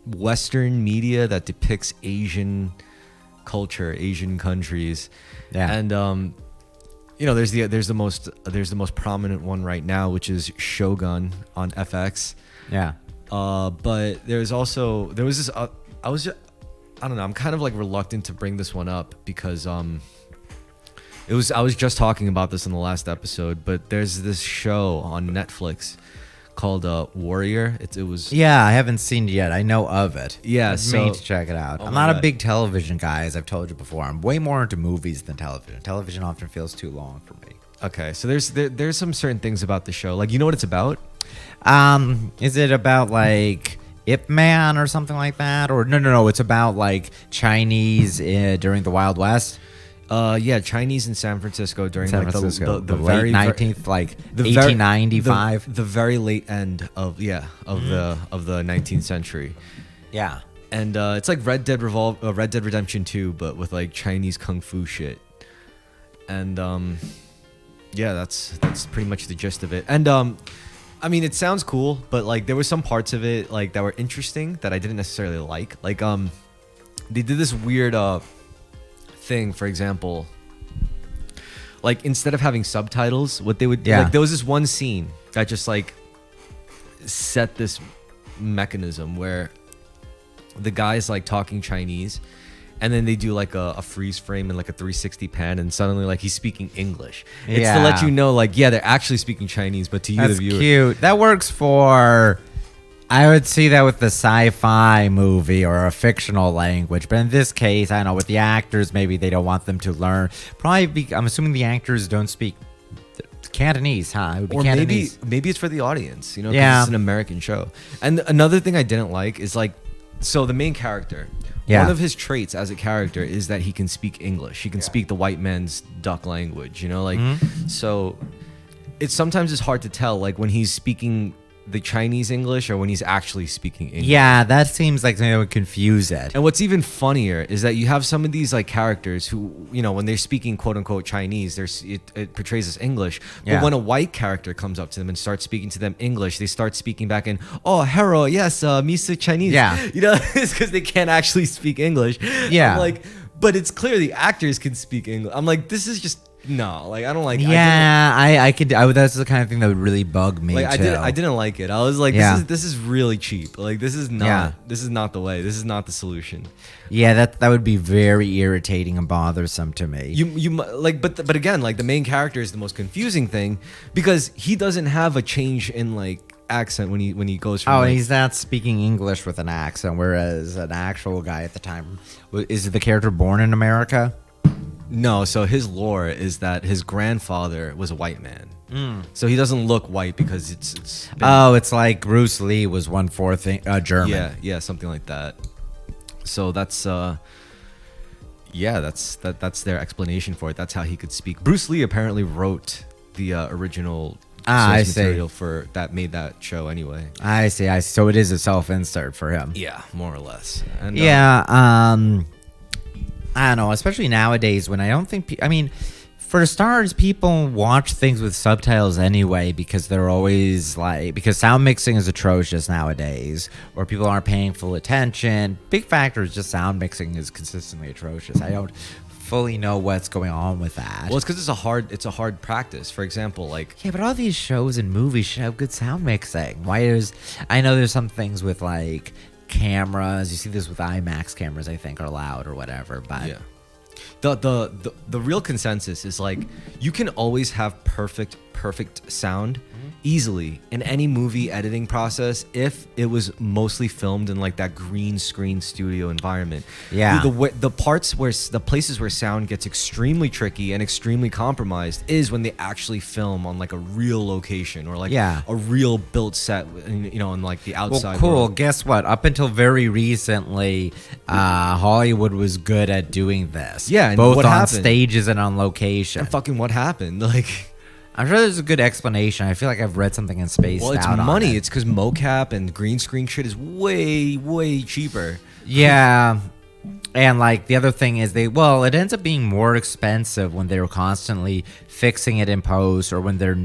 Western media that depicts Asian culture, Asian countries. Yeah. And there's the most prominent one right now, which is Shogun on FX. Yeah. But there was this I don't know, I'm kind of like reluctant to bring this one up because I was just talking about this in the last episode, but there's this show on Netflix called Warrior. It was. Yeah, I haven't seen it yet. I know of it. Yeah, I mean to check it out. I'm not a big television guy, as I've told you before. I'm way more into movies than television. Television often feels too long for me. Okay, so there's some certain things about the show. Like, you know what it's about? Is it about like Ip Man or something like that? Or no, it's about like Chinese during the Wild West. Yeah, Chinese in San Francisco during San like Francisco, the late very 19th, like the 1895. the very late end of the 19th century. Yeah. And it's like Red Dead Redemption 2, but with like Chinese kung fu shit. And yeah, that's pretty much the gist of it. And I mean, it sounds cool, but like there were some parts of it like that were interesting that I didn't necessarily like. Like they did this weird thing, for example, like instead of having subtitles, what they would like, there was this one scene that just like set this mechanism where the guy's like talking Chinese, and then they do like a freeze frame and like a 360 pan, and suddenly like he's speaking English. It's to let you know, like, yeah, they're actually speaking Chinese, but to you, the viewer. That's cute. That works for. I would see that with the sci-fi movie or a fictional language, but in this case, I don't know, with the actors, maybe they don't want them to learn. I'm assuming the actors don't speak Cantonese, huh? It would be or Cantonese. maybe it's for the audience, you know, because it's an American show. And another thing I didn't like is like, so the main character, one of his traits as a character is that he can speak English. He can speak the white man's duck language, you know, like, so it's sometimes it's hard to tell, like when he's speaking the Chinese English or when he's actually speaking English. Yeah, that seems like something that would confuse it. And what's even funnier is that you have some of these like characters who, you know, when they're speaking quote unquote Chinese, it portrays as English. But when a white character comes up to them and starts speaking to them English, they start speaking back in, oh, hello, yes, Mr. Chinese. Yeah. You know, it's because they can't actually speak English. Yeah. I'm like, but it's clear the actors can speak English. I'm like, this is just, no, like I don't like. Yeah, I could. That's the kind of thing that would really bug me. Like too. I didn't like it. I was like, this is really cheap. Like this is not the way. This is not the solution. Yeah, that would be very irritating and bothersome to me. You like, but again, like the main character is the most confusing thing because he doesn't have a change in like accent when he goes from. Oh, like, he's not speaking English with an accent, whereas an actual guy at the time is the character born in America. No, so his lore is that his grandfather was a white man. So he doesn't look white because it's it's like Bruce Lee was 1/4 German. Yeah, something like that. So that's that's their explanation for it. That's how he could speak. Bruce Lee apparently wrote the original source material for that made that show anyway. I see. So it is a self-insert for him. Yeah, more or less. And, I don't know, especially nowadays when I don't think... for starters, people watch things with subtitles anyway because they're always like... Because sound mixing is atrocious nowadays, or people aren't paying full attention. Big factor is just sound mixing is consistently atrocious. I don't fully know what's going on with that. Well, it's because it's a hard practice. For example, like... Yeah, but all these shows and movies should have good sound mixing. I know there's some things with like... cameras, you see this with IMAX cameras, I think, are loud or whatever, but yeah, the real consensus is like you can always have perfect sound easily in any movie editing process if it was mostly filmed in like that green screen studio environment. Yeah, the places where sound gets extremely tricky and extremely compromised is when they actually film on like a real location or like a real built set, you know, on like the outside. Well, cool. world. Guess what? Up until very recently, Hollywood was good at doing this. Yeah, and both what on happened? Stages and on location. And fucking what happened? Like. I'm sure there's a good explanation. I feel like I've read something in space. Well, it's money. It's because mocap and green screen shit is way cheaper. Yeah, And like the other thing is it ends up being more expensive when they're constantly fixing it in post or when they're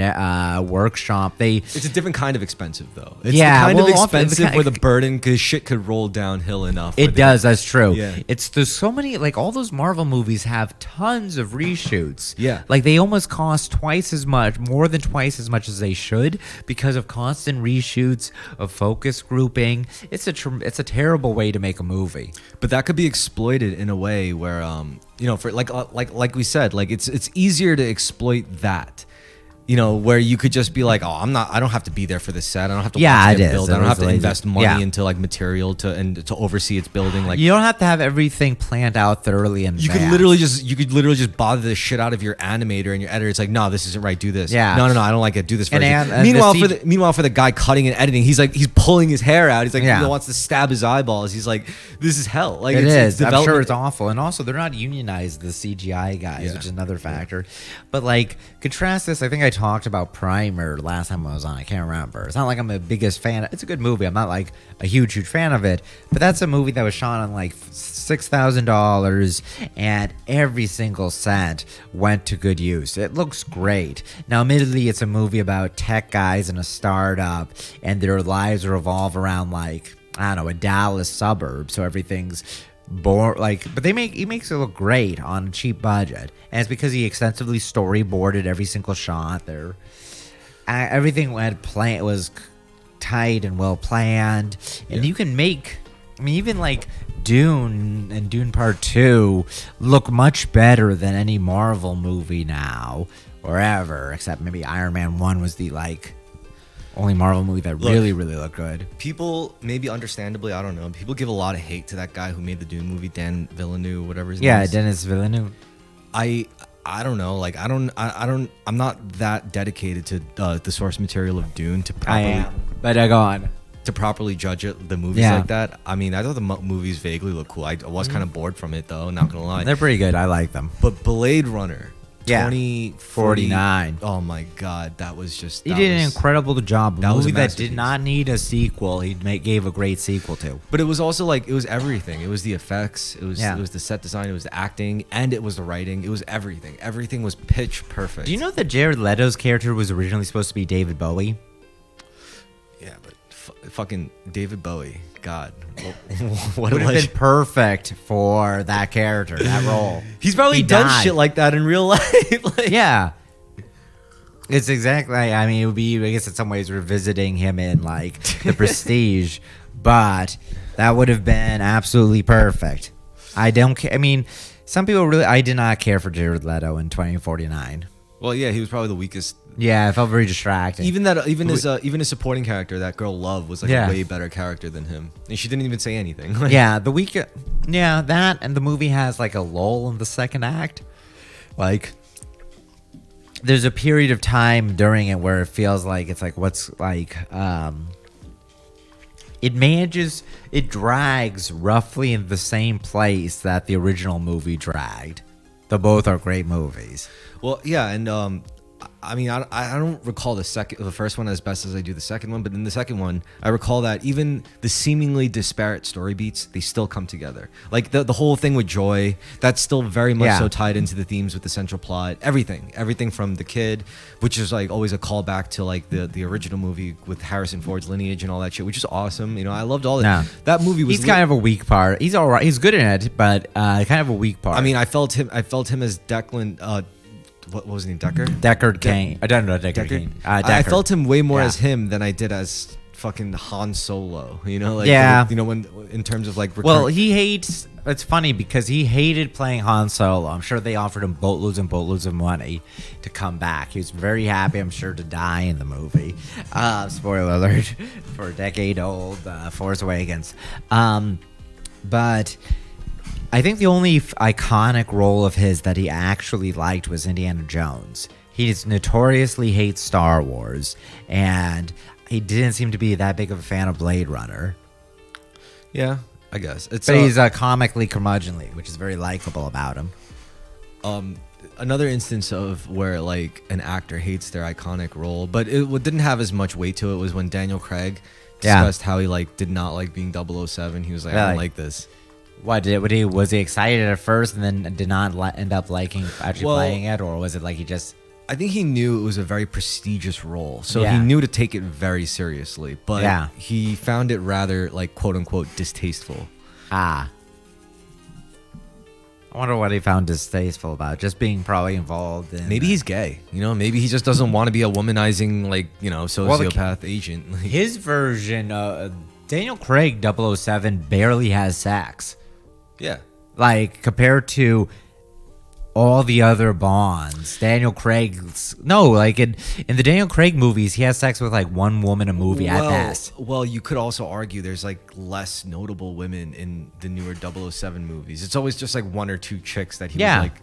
workshop. It's a different kind of expensive though. It's Yeah, the kind well, of often expensive where the burden, because shit could roll downhill enough. It does. That's true. Yeah. There's so many, like, all those Marvel movies have tons of reshoots. Yeah. Like they almost cost more than twice as much as they should because of constant reshoots, of focus grouping. It's a terrible way to make a movie. But that could be exploited in a way where, for like we said, like it's easier to exploit that. Where you could just be like, oh, I don't have to be there for this set. I don't have to watch it build. I don't have to invest money into like material to oversee its building. Like you don't have to have everything planned out thoroughly in you could literally just bother the shit out of your animator and your editor. It's like, no, this isn't right. Do this. Yeah. No, I don't like it. Do this first. And Meanwhile, for the guy cutting and editing, he's pulling his hair out. He's like, he wants to stab his eyeballs. He's like, this is hell. Like it's I'm sure it's awful. And also, they're not unionized, the CGI guys, which is another factor. But like, contrast this. I think I talked about Primer last time I was on. I can't remember. It's not like I'm the biggest fan. It's a good movie. I'm not like a huge fan of it, but that's a movie that was shot on like $6,000 and every single cent went to good use. It looks great. Now, admittedly, it's a movie about tech guys in a startup and their lives revolve around like, I don't know, a Dallas suburb. So everything's but he makes it look great on a cheap budget, and it's because he extensively storyboarded every single shot. Everything was tight and well planned, and you can make, even like Dune and Dune Part 2 look much better than any Marvel movie now or ever, except maybe Iron Man 1 was the only Marvel movie that really looked good. People, maybe understandably, I don't know, people give a lot of hate to that guy who made the Dune movie, Dan Villeneuve, whatever his name is. Yeah, Denis Villeneuve. I don't know, like I'm not that dedicated to the source material of Dune to properly go on. To properly judge the movies like that. I mean, I thought the movies vaguely looked cool. I was kind of bored from it though, not gonna lie. They're pretty good. I like them. But Blade Runner 2049. Oh my god, that was just. He did an incredible job. That was a movie that masterpiece. did not need a sequel. He gave a great sequel to. But it was also like, it was everything. It was the effects. It was the set design. It was the acting, and it was the writing. It was everything. Everything was pitch perfect. Do you know that Jared Leto's character was originally supposed to be David Bowie? Yeah, but fucking David Bowie. God, what would have been perfect for that character, that role. He's probably done shit like that in real life. Yeah. It's exactly, it would be, I guess in some ways, revisiting him in like The Prestige, but that would have been absolutely perfect. I don't care. Some people I did not care for Jared Leto in 2049. Well, yeah, he was probably the weakest. Yeah, it felt very distracting. Even his supporting character, that girl Love, was like a way better character than him, and she didn't even say anything. That and the movie has like a lull in the second act. Like, there's a period of time during it where it feels like it's like it drags roughly in the same place that the original movie dragged. Though both are great movies. Well, yeah, and I don't recall the first one as best as I do the second one, but in the second one, I recall that even the seemingly disparate story beats, they still come together. Like the whole thing with Joy, that's still very much so tied into the themes with the central plot. Everything from the kid, which is like always a callback to like the original movie with Harrison Ford's lineage and all that shit, which is awesome. I loved all that. That movie was. He's kind of a weak part. He's all right. He's good in it, but kind of a weak part. I felt him as Declan. What was his name? Deckard Cain. I don't know Deckard Cain. I felt him way more as him than I did as fucking Han Solo. When in terms of like. He hates. It's funny because he hated playing Han Solo. I'm sure they offered him boatloads and boatloads of money to come back. He was very happy, I'm sure, to die in the movie. Spoiler alert for a decade-old Force Awakens. But I think the only iconic role of his that he actually liked was Indiana Jones. He notoriously hates Star Wars, and he didn't seem to be that big of a fan of Blade Runner. Yeah, I guess. But he's comically curmudgeonly, which is very likable about him. Another instance of where like an actor hates their iconic role, but it didn't have as much weight to it, was when Daniel Craig discussed how he did not like being 007. He was like, I don't like this. Was he excited at first and then did not end up liking actually playing it, or was it like he just? I think he knew it was a very prestigious role, so Yeah. he knew to take it very seriously. But Yeah. he found it rather like quote unquote distasteful. I wonder what he found distasteful about just being probably involved in. Maybe he's gay. You know, maybe he just doesn't want to be a womanizing like sociopath agent. Like, his version. Daniel Craig 007 barely has sex. yeah. Like, compared to all the other Bonds, Daniel Craig's... No, like, in the Daniel Craig movies, he has sex with, like, one woman a movie at best. Well, you could also argue there's like less notable women in the newer 007 movies. It's always just like one or two chicks that he Yeah. would like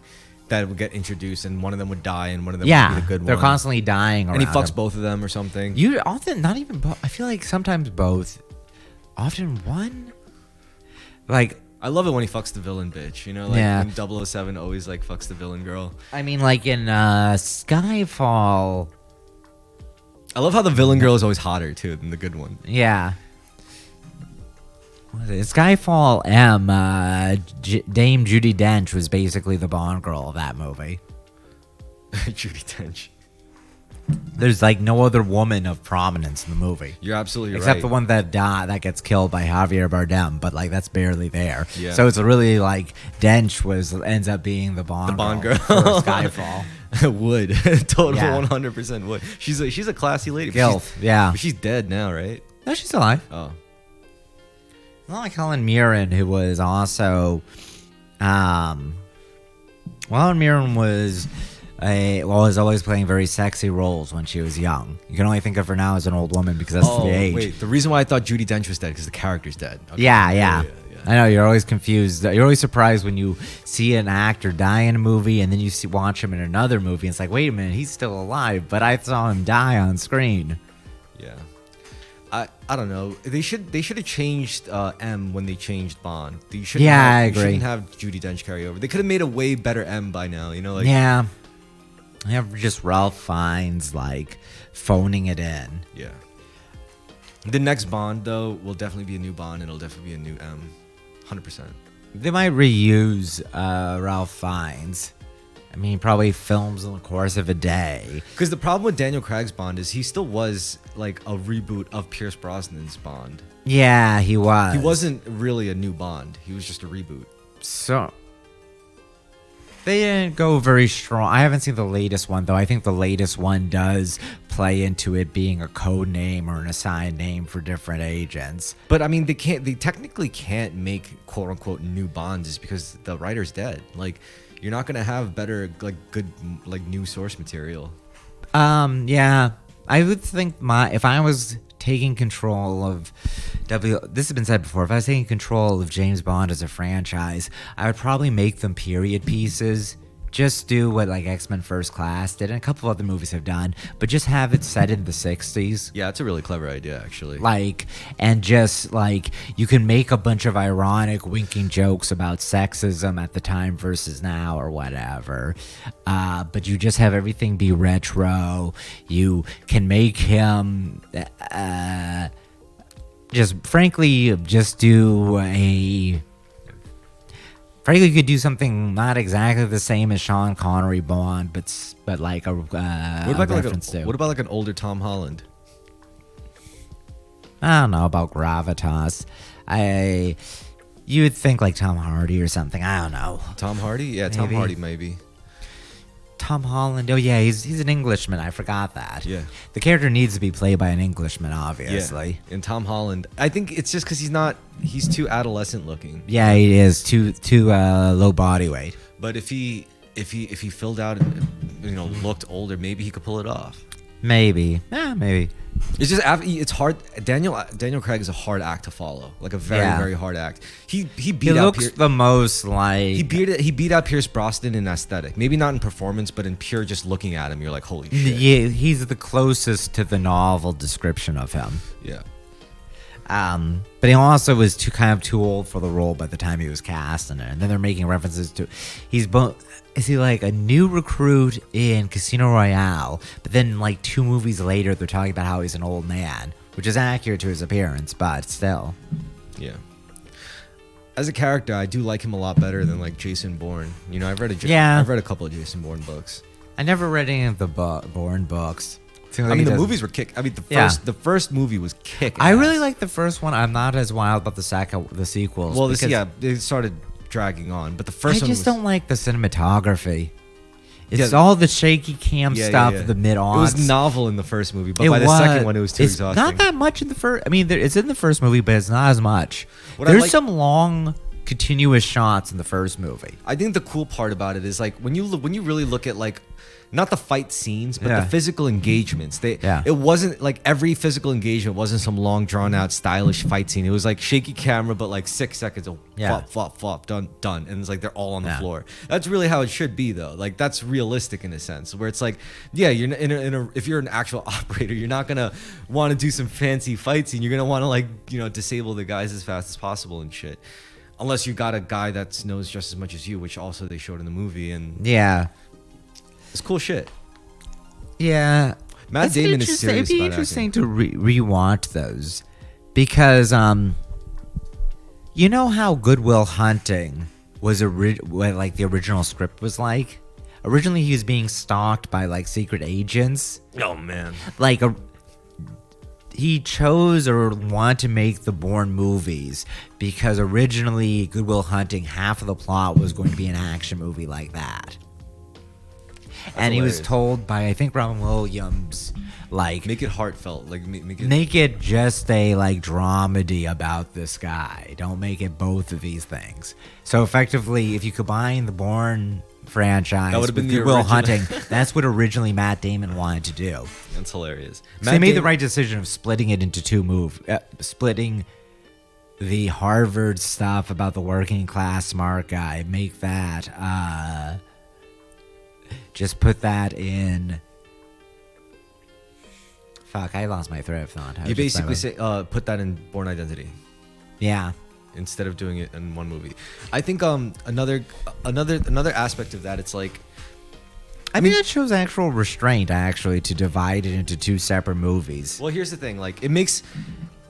that would get introduced, and one of them would die, and one of them would be the good they're one. constantly dying around And he fucks him. both of them or something. You often, not even both. I feel like sometimes both. Often one? Like... I love it when he fucks the villain bitch. You know, like Yeah. when 007 always like fucks the villain girl. I mean, like in Skyfall... I love how the villain girl is always hotter too than the good one. Yeah. What is it? Skyfall M, Dame Judi Dench was basically the Bond girl of that movie. Judi Dench. There's like no other woman of prominence in the movie. You're absolutely Except right. the one that gets killed by Javier Bardem, but like that's barely there. Yeah. So it's really like Dench ends up being the Bond girl. for Skyfall. would total Yeah. 100% would. She's a classy lady. but Gilf, yeah. But she's dead now, right? No, she's alive. Oh, Not like Helen Mirren, who was also, Helen Mirren was always playing very sexy roles when she was young. You can only think of her now as an old woman because that's the age. Wait. The reason why I thought Judi Dench was dead because the character's dead. Okay. Yeah. I know, you're always confused. You're always surprised when you see an actor die in a movie and then you watch him in another movie. And it's like, wait a minute, he's still alive, but I saw him die on screen. Yeah. I don't know. They should have changed M when they changed Bond. I agree. Shouldn't have Judi Dench carry over. They could have made a way better M by now. You know, like Yeah. I have just Ralph Fiennes like phoning it in. Yeah. The next Bond though will definitely be a new Bond, and it'll definitely be a new M. 100%. They might reuse Ralph Fiennes. I mean, probably films in the course of a day. Because the problem with Daniel Craig's Bond is he still was like a reboot of Pierce Brosnan's Bond. Yeah, he was. He wasn't really a new Bond. He was just a reboot. So they didn't go very strong. I haven't seen the latest one though. I think the latest one does play into it being a code name or an assigned name for different agents. But I mean, they technically can't make quote unquote new Bonds is because the writer's dead. Like, you're not gonna have better good new source material. Yeah, I would think if I was taking control of this has been said before, if I was taking control of James Bond as a franchise, I would probably make them period pieces. Just do what like X-Men First Class did and a couple of other movies have done, but just have it set in the 60s. Yeah, it's a really clever idea, actually. And just like you can make a bunch of ironic winking jokes about sexism at the time versus now or whatever, but you just have everything be retro. You can make him just Frankly, you could do something not exactly the same as Sean Connery Bond, but like a reference to. What about like an older Tom Holland? I don't know about gravitas. You would think like Tom Hardy or something. I don't know. Tom Hardy? Yeah, Tom Maybe. Hardy maybe. Tom Holland. Oh yeah, he's an Englishman. I forgot that. Yeah. The character needs to be played by an Englishman, obviously. Yeah. And Tom Holland, I think it's just because he's too adolescent looking. Yeah, he is too low body weight. But if he filled out and looked older, maybe he could pull it off. Maybe. Maybe. It's just it's hard. Daniel Craig is a hard act to follow, like a very very hard act. He beat He out looks the most like he beat out Pierce Brosnan in aesthetic, maybe not in performance, but in pure just looking at him, you're like, holy shit. Yeah, he's the closest to the novel description of him. Yeah. But he also was too old for the role by the time he was cast in it. And then they're making references to is he like a new recruit in Casino Royale? But then like 2 movies later, they're talking about how he's an old man, which is accurate to his appearance, but still. Yeah. as a character, I do like him a lot better than like Jason Bourne. You know, I've read a couple of Jason Bourne books. I never read any of the Bourne books. I mean, the movies were kick. I mean, the first movie was kick. I really like the first one. I'm not as wild about the sequels. Well, they started dragging on, but the first one. I just don't like the cinematography. It's all the shaky cam stuff, the mid-aughts. It was novel in the first movie, but by the second one, it was too exhausting. Not that much in the first. I mean, it's in the first movie, but it's not as much. There's some long, continuous shots in the first movie. I think the cool part about it is like when you really look at like. Not the fight scenes, but the physical engagements. It wasn't like every physical engagement wasn't some long, drawn out, stylish fight scene. It was like shaky camera, but like 6 seconds of flop, flop, flop, done. And it's like they're all on the floor. That's really how it should be, though. Like that's realistic in a sense, where it's like, you're if you're an actual operator, you're not gonna want to do some fancy fight scene. You're gonna want to like disable the guys as fast as possible and shit. Unless you got a guy that knows just as much as you, which also they showed in the movie. And it's cool shit. Yeah. Matt Damon is serious. It'd be interesting to rewatch those. Because, you know how Good Will Hunting was like the original script was like? Originally, he was being stalked by like secret agents. Oh, man. Like, he chose or wanted to make the Bourne movies because originally Good Will Hunting, half of the plot was going to be an action movie like that. That's and hilarious. He was told by, I think, Robin Williams, like... Make it heartfelt. Like, make it just a, like, dramedy about this guy. Don't make it both of these things. So, effectively, if you combine the Bourne franchise with Good Will Hunting, that's what originally Matt Damon wanted to do. That's hilarious. So they made the right decision of splitting it into two movies. Splitting the Harvard stuff about the working class smart guy. Make that... just put that in. Fuck, I lost my thread of thought. You basically say, put that in Bourne Identity. Yeah. Instead of doing it in one movie. I think another aspect of that, it's like, I mean, it shows actual restraint actually to divide it into two separate movies. Well, here's the thing, like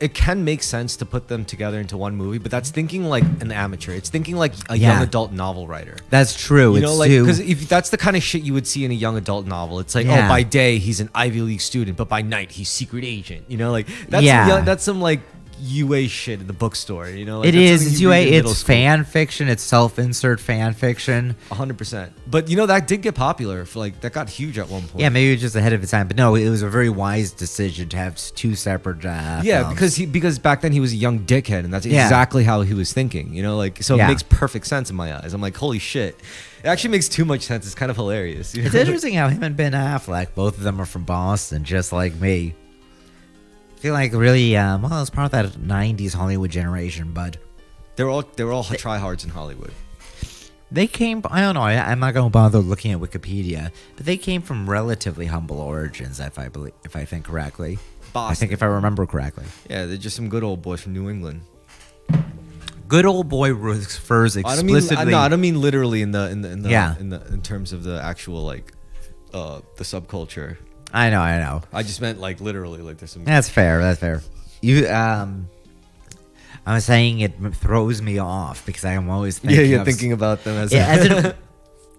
it can make sense to put them together into one movie, but that's thinking like an amateur. It's thinking like a young adult novel writer. That's true. You know, like, because if that's the kind of shit you would see in a young adult novel, it's like, oh, by day he's an Ivy League student, but by night he's secret agent. You know, like that's some like UA shit in the bookstore. You know, like, it is. It's UA. It's fan fiction. It's self-insert fan fiction. 100%. But you know that did get popular. For like that got huge at one point. Yeah, maybe it was just ahead of its time. But no, it was a very wise decision to have two separate. Films. because back then he was a young dickhead, and that's exactly how he was thinking. You know, like so it makes perfect sense in my eyes. I'm like, holy shit. It actually makes too much sense. It's kind of hilarious. You know? It's interesting how him and Ben Affleck, both of them are from Boston, just like me. I feel like really, well, it's part of that '90s Hollywood generation, but they're all tryhards in Hollywood. They came. I don't know. I'm not going to bother looking at Wikipedia, but they came from relatively humble origins, if I think correctly. Boston. I think if I remember correctly. Yeah, they're just some good old boys from New England. Good old boy refers explicitly. I don't mean literally in terms of the actual like the subculture. I know. I just meant like literally, like there's some. That's fair. You, I was saying it throws me off because I'm always thinking about them as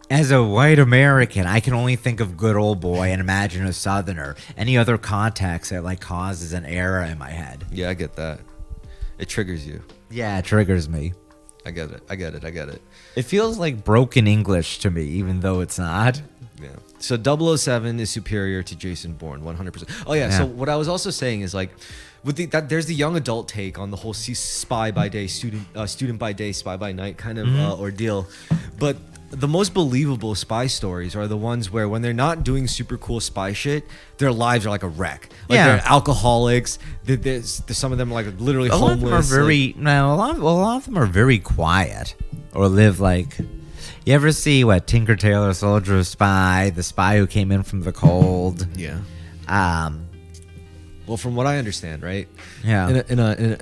as a white American. I can only think of good old boy and imagine a Southerner. Any other context that like causes an error in my head. Yeah, I get that. It triggers you. Yeah, it triggers me. I get it. It feels like broken English to me, even though it's not. Yeah. So 007 is superior to Jason Bourne, 100%. Oh yeah. So what I was also saying is like, with there's the young adult take on the whole spy by day, student by day, spy by night kind of ordeal, but the most believable spy stories are the ones where when they're not doing super cool spy shit, their lives are like a wreck. Like they're alcoholics. Some of them are like literally homeless. A lot of them are very quiet or live like. You ever see Tinker Tailor Soldier Spy, the spy who came in from the cold? Yeah. Well, from what I understand, right? Yeah. In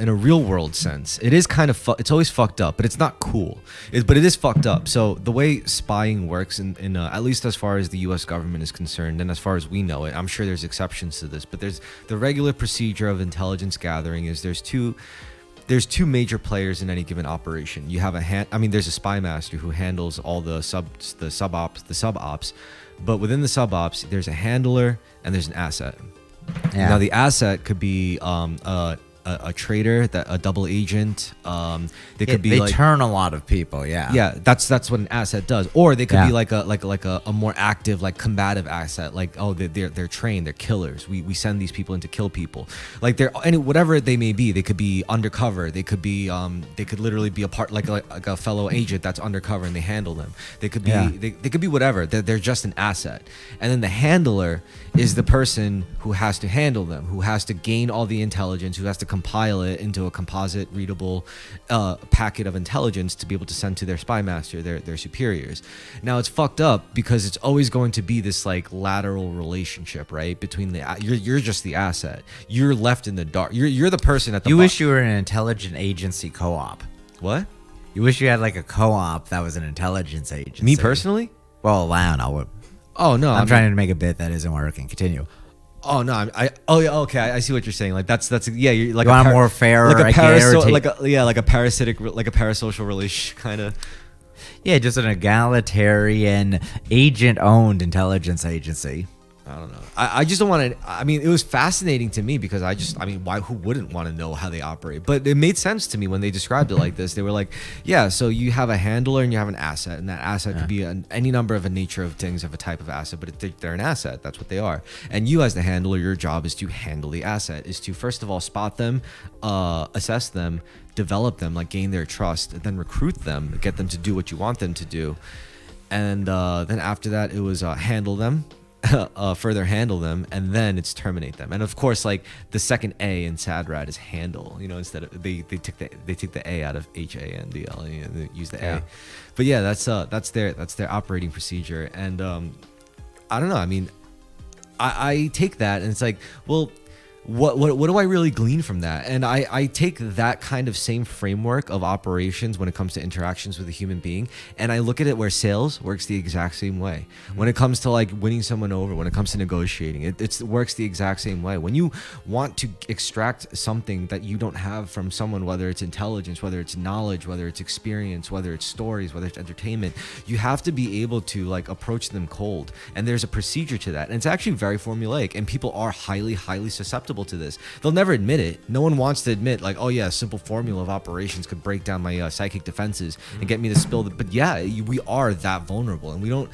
a real world sense, it is kind of it's always fucked up, but it's not cool. But it is fucked up. So the way spying works, in at least as far as the U.S. government is concerned, and as far as we know it, I'm sure there's exceptions to this, but there's the regular procedure of intelligence gathering. There's two there's two major players in any given operation. You have there's a spy master who handles all the sub ops, but within the sub ops, there's a handler and there's an asset. Yeah. Now the asset could be a traitor, a double agent. They could be they like, turn a lot of people. Yeah. yeah, that's what an asset does. Or they could be like a more active, like combative asset. Like, oh, they're trained, they're killers. We send these people in to kill people. Like whatever they may be. They could be undercover. They could be they could literally be a part like a fellow agent that's undercover and they handle them. They could be they could be whatever. They're just an asset. And then the handler is the person who has to handle them, who has to gain all the intelligence, who has to compile it into a composite readable packet of intelligence to be able to send to their spy master, their superiors. Now it's fucked up because it's always going to be this like lateral relationship, right? Between you're just the asset. You're left in the dark. You're the person at the You wish you were an intelligent agency co-op. What? You wish you had like a co-op that was an intelligence agency. Me personally? Well, Lionel. Oh no, I'm trying to make a bit that isn't working. Continue. Oh no, I see what you're saying. Like that's yeah, you're like you want a more fair, like a parasocial relation kind of. Yeah, just an egalitarian agent-owned intelligence agency. I don't know. I just don't want to. I mean, it was fascinating to me because why? Who wouldn't want to know how they operate? But it made sense to me when they described it like this. They were like, yeah, so you have a handler and you have an asset, and that asset could be any number of a nature of things of a type of asset, but they're an asset. That's what they are. And you, as the handler, your job is to handle the asset. Is to first of all spot them, assess them, develop them, like gain their trust, then recruit them, get them to do what you want them to do, and then after that, it was handle them. Further handle them, and then it's terminate them. And of course, like the second A in SADRAD is handle. You know, instead of they took the A out of HANDL and they use the A. But yeah, that's their operating procedure. And I don't know. I mean, I take that, and it's like, well, what do I really glean from that? And I take that kind of same framework of operations when it comes to interactions with a human being, and I look at it where sales works the exact same way. When it comes to like winning someone over, when it comes to negotiating, it works the exact same way. When you want to extract something that you don't have from someone, whether it's intelligence, whether it's knowledge, whether it's experience, whether it's stories, whether it's entertainment, you have to be able to like approach them cold. And there's a procedure to that, and it's actually very formulaic, and people are highly susceptible to this. They'll never admit it. No one wants to admit like, oh yeah, a simple formula of operations could break down my psychic defenses and get me to spill but yeah, we are that vulnerable, and we don't.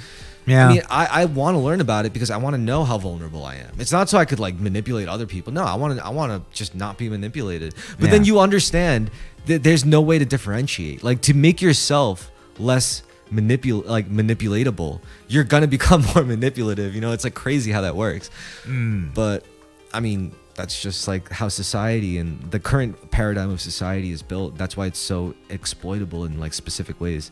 I mean, I want to learn about it because I want to know how vulnerable I am. It's not so I could like manipulate other people. No, I want to just not be manipulated. But then you understand that there's no way to differentiate. Like, to make yourself less manipulatable, you're gonna become more manipulative. You know, it's like crazy how that works. But I mean, that's just like how society and the current paradigm of society is built. That's why it's so exploitable in like specific ways.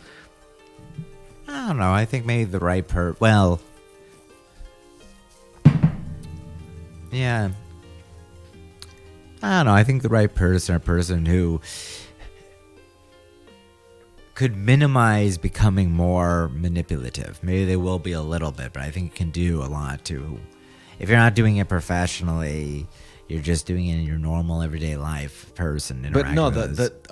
I don't know. I think maybe the right well, yeah. I don't know. I think the right person, a person who could minimize becoming more manipulative. Maybe they will be a little bit, but I think it can do a lot too. If you're not doing it professionally, you're just doing it in your normal everyday life person. But no,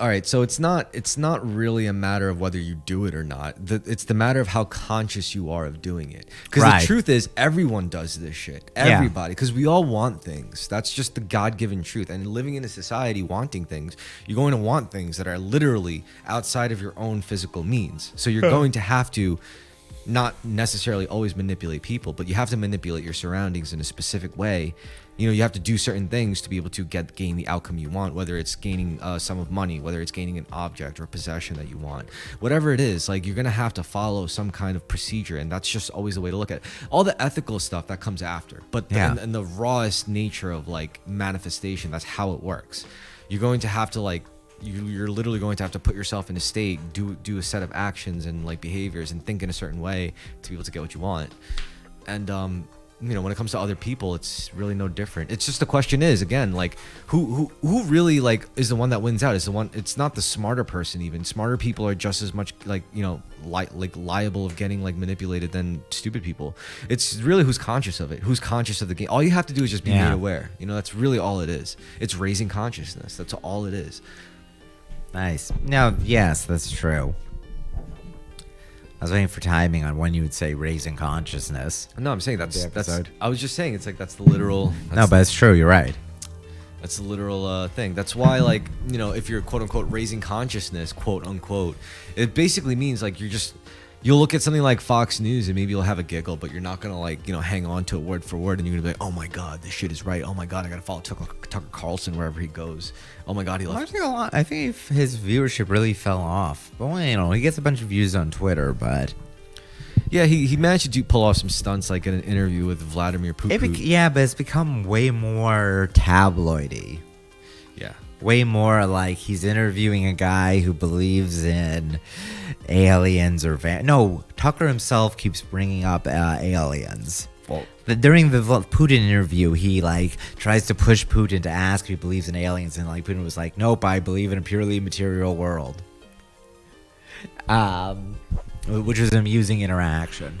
all right. So it's not really a matter of whether you do it or not. It's the matter of how conscious you are of doing it. Because the truth is, everyone does this shit. Everybody, because we all want things. That's just the God-given truth. And living in a society wanting things, you're going to want things that are literally outside of your own physical means. So you're going to have to not necessarily always manipulate people, but you have to manipulate your surroundings in a specific way. You know, you have to do certain things to be able to gain the outcome you want, whether it's gaining a sum of money, whether it's gaining an object or a possession that you want. Whatever it is, like, you're going to have to follow some kind of procedure, and that's just always the way to look at it. All the ethical stuff, that comes after. But and the rawest nature of, like, manifestation, that's how it works. You're going to have to, like, you're literally going to have to put yourself in a state, do a set of actions and, like, behaviors and think in a certain way to be able to get what you want. And, you know, when it comes to other people, it's really no different. It's just, the question is, again, like, who really, like, is the one that wins out? It's not the smarter person. Even smarter people are just as much, like, you know, liable of getting, like, manipulated than stupid people. It's really who's conscious of it, who's conscious of the game. All you have to do is just be made aware. You know, that's really all it is. It's raising consciousness. That's all it is. Nice. No, yes, that's true. I was waiting for timing on when you would say raising consciousness. No, I'm saying that's. episode. I was just saying it's like that's the literal. No, but it's true. You're right. That's the literal thing. That's why, like, you know, if you're quote unquote raising consciousness, quote unquote, it basically means like you'll look at something like Fox News and maybe you'll have a giggle, but you're not gonna like, you know, hang on to it word for word, and you're gonna be like, oh my god, this shit is right. Oh my god, I gotta follow Tucker Carlson wherever he goes. Oh my god, he left. I think his viewership really fell off. Well, you know, he gets a bunch of views on Twitter, but Yeah, he managed to pull off some stunts, like in an interview with Vladimir Putin. yeah, but it's become way more tabloidy. Yeah. Way more like he's interviewing a guy who believes in aliens or no. Tucker himself keeps bringing up aliens. Well, During the Putin interview, he like tries to push Putin to ask if he believes in aliens, and like Putin was like, "Nope, I believe in a purely material world." Which was an amusing interaction.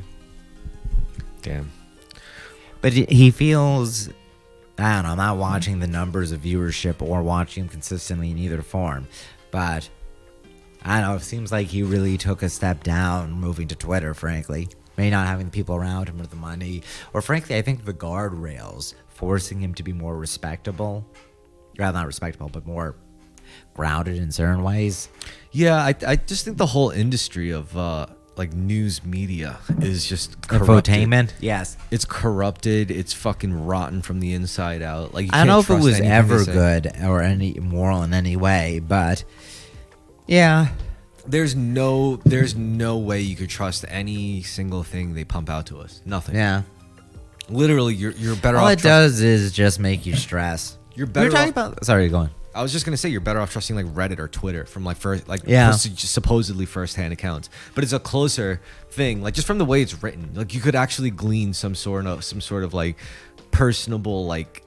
damn. But he feels, I don't know, I'm not watching the numbers of viewership or watching him consistently in either form. But, I don't know, it seems like he really took a step down moving to Twitter, frankly. Maybe not having the people around him or the money. Or frankly, I think the guardrails forcing him to be more respectable. Rather not respectable, but more grounded in certain ways. Yeah, I just think the whole industry of like news media is just corrupted. Infotainment? Yes. It's corrupted. It's fucking rotten from the inside out. Like, you I don't know can't if it trust was anything ever they say. good or any moral in any way, but yeah. There's no way you could trust any single thing they pump out to us. Nothing. Yeah. Literally, you're better All off. it does is just make you stress. You're We better were talking off. about. Sorry, go on. I was just gonna say you're better off trusting like Reddit or Twitter from like Yeah. supposedly first-hand accounts, but it's a closer thing. Like, just from the way it's written, like you could actually glean some sort of like personable like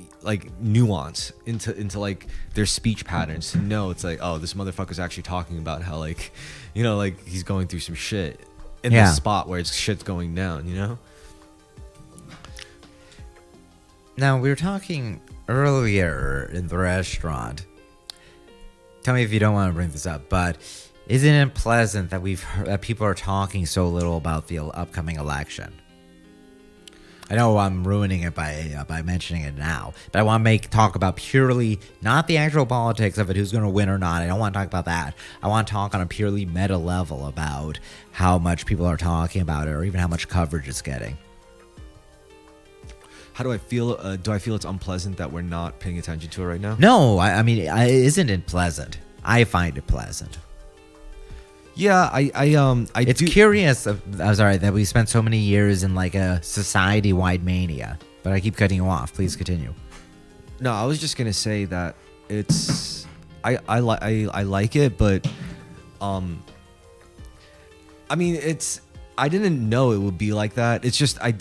nuance into like their speech patterns to know it's like, oh, this motherfucker's actually talking about how, like, you know, like he's going through some shit in Yeah. the spot where it's shit's going down, you know. Now, we were talking earlier in the restaurant. Tell me if you don't want to bring this up, but isn't it pleasant that that people are talking so little about the upcoming election? I know I'm ruining it by mentioning it now, but I want to talk about purely not the actual politics of it, who's going to win or not. I don't want to talk about that. I want to talk on a purely meta level about how much people are talking about it, or even how much coverage it's getting. How do I feel? Do I feel it's unpleasant that we're not paying attention to it right now? No, I mean, isn't it pleasant? I find it pleasant. Yeah, It's do. curious. I'm sorry that we spent so many years in like a society-wide mania. But I keep cutting you off. Please continue. No, I was just gonna say that it's I like it, but I mean, it's, I didn't know it would be like that. It's just I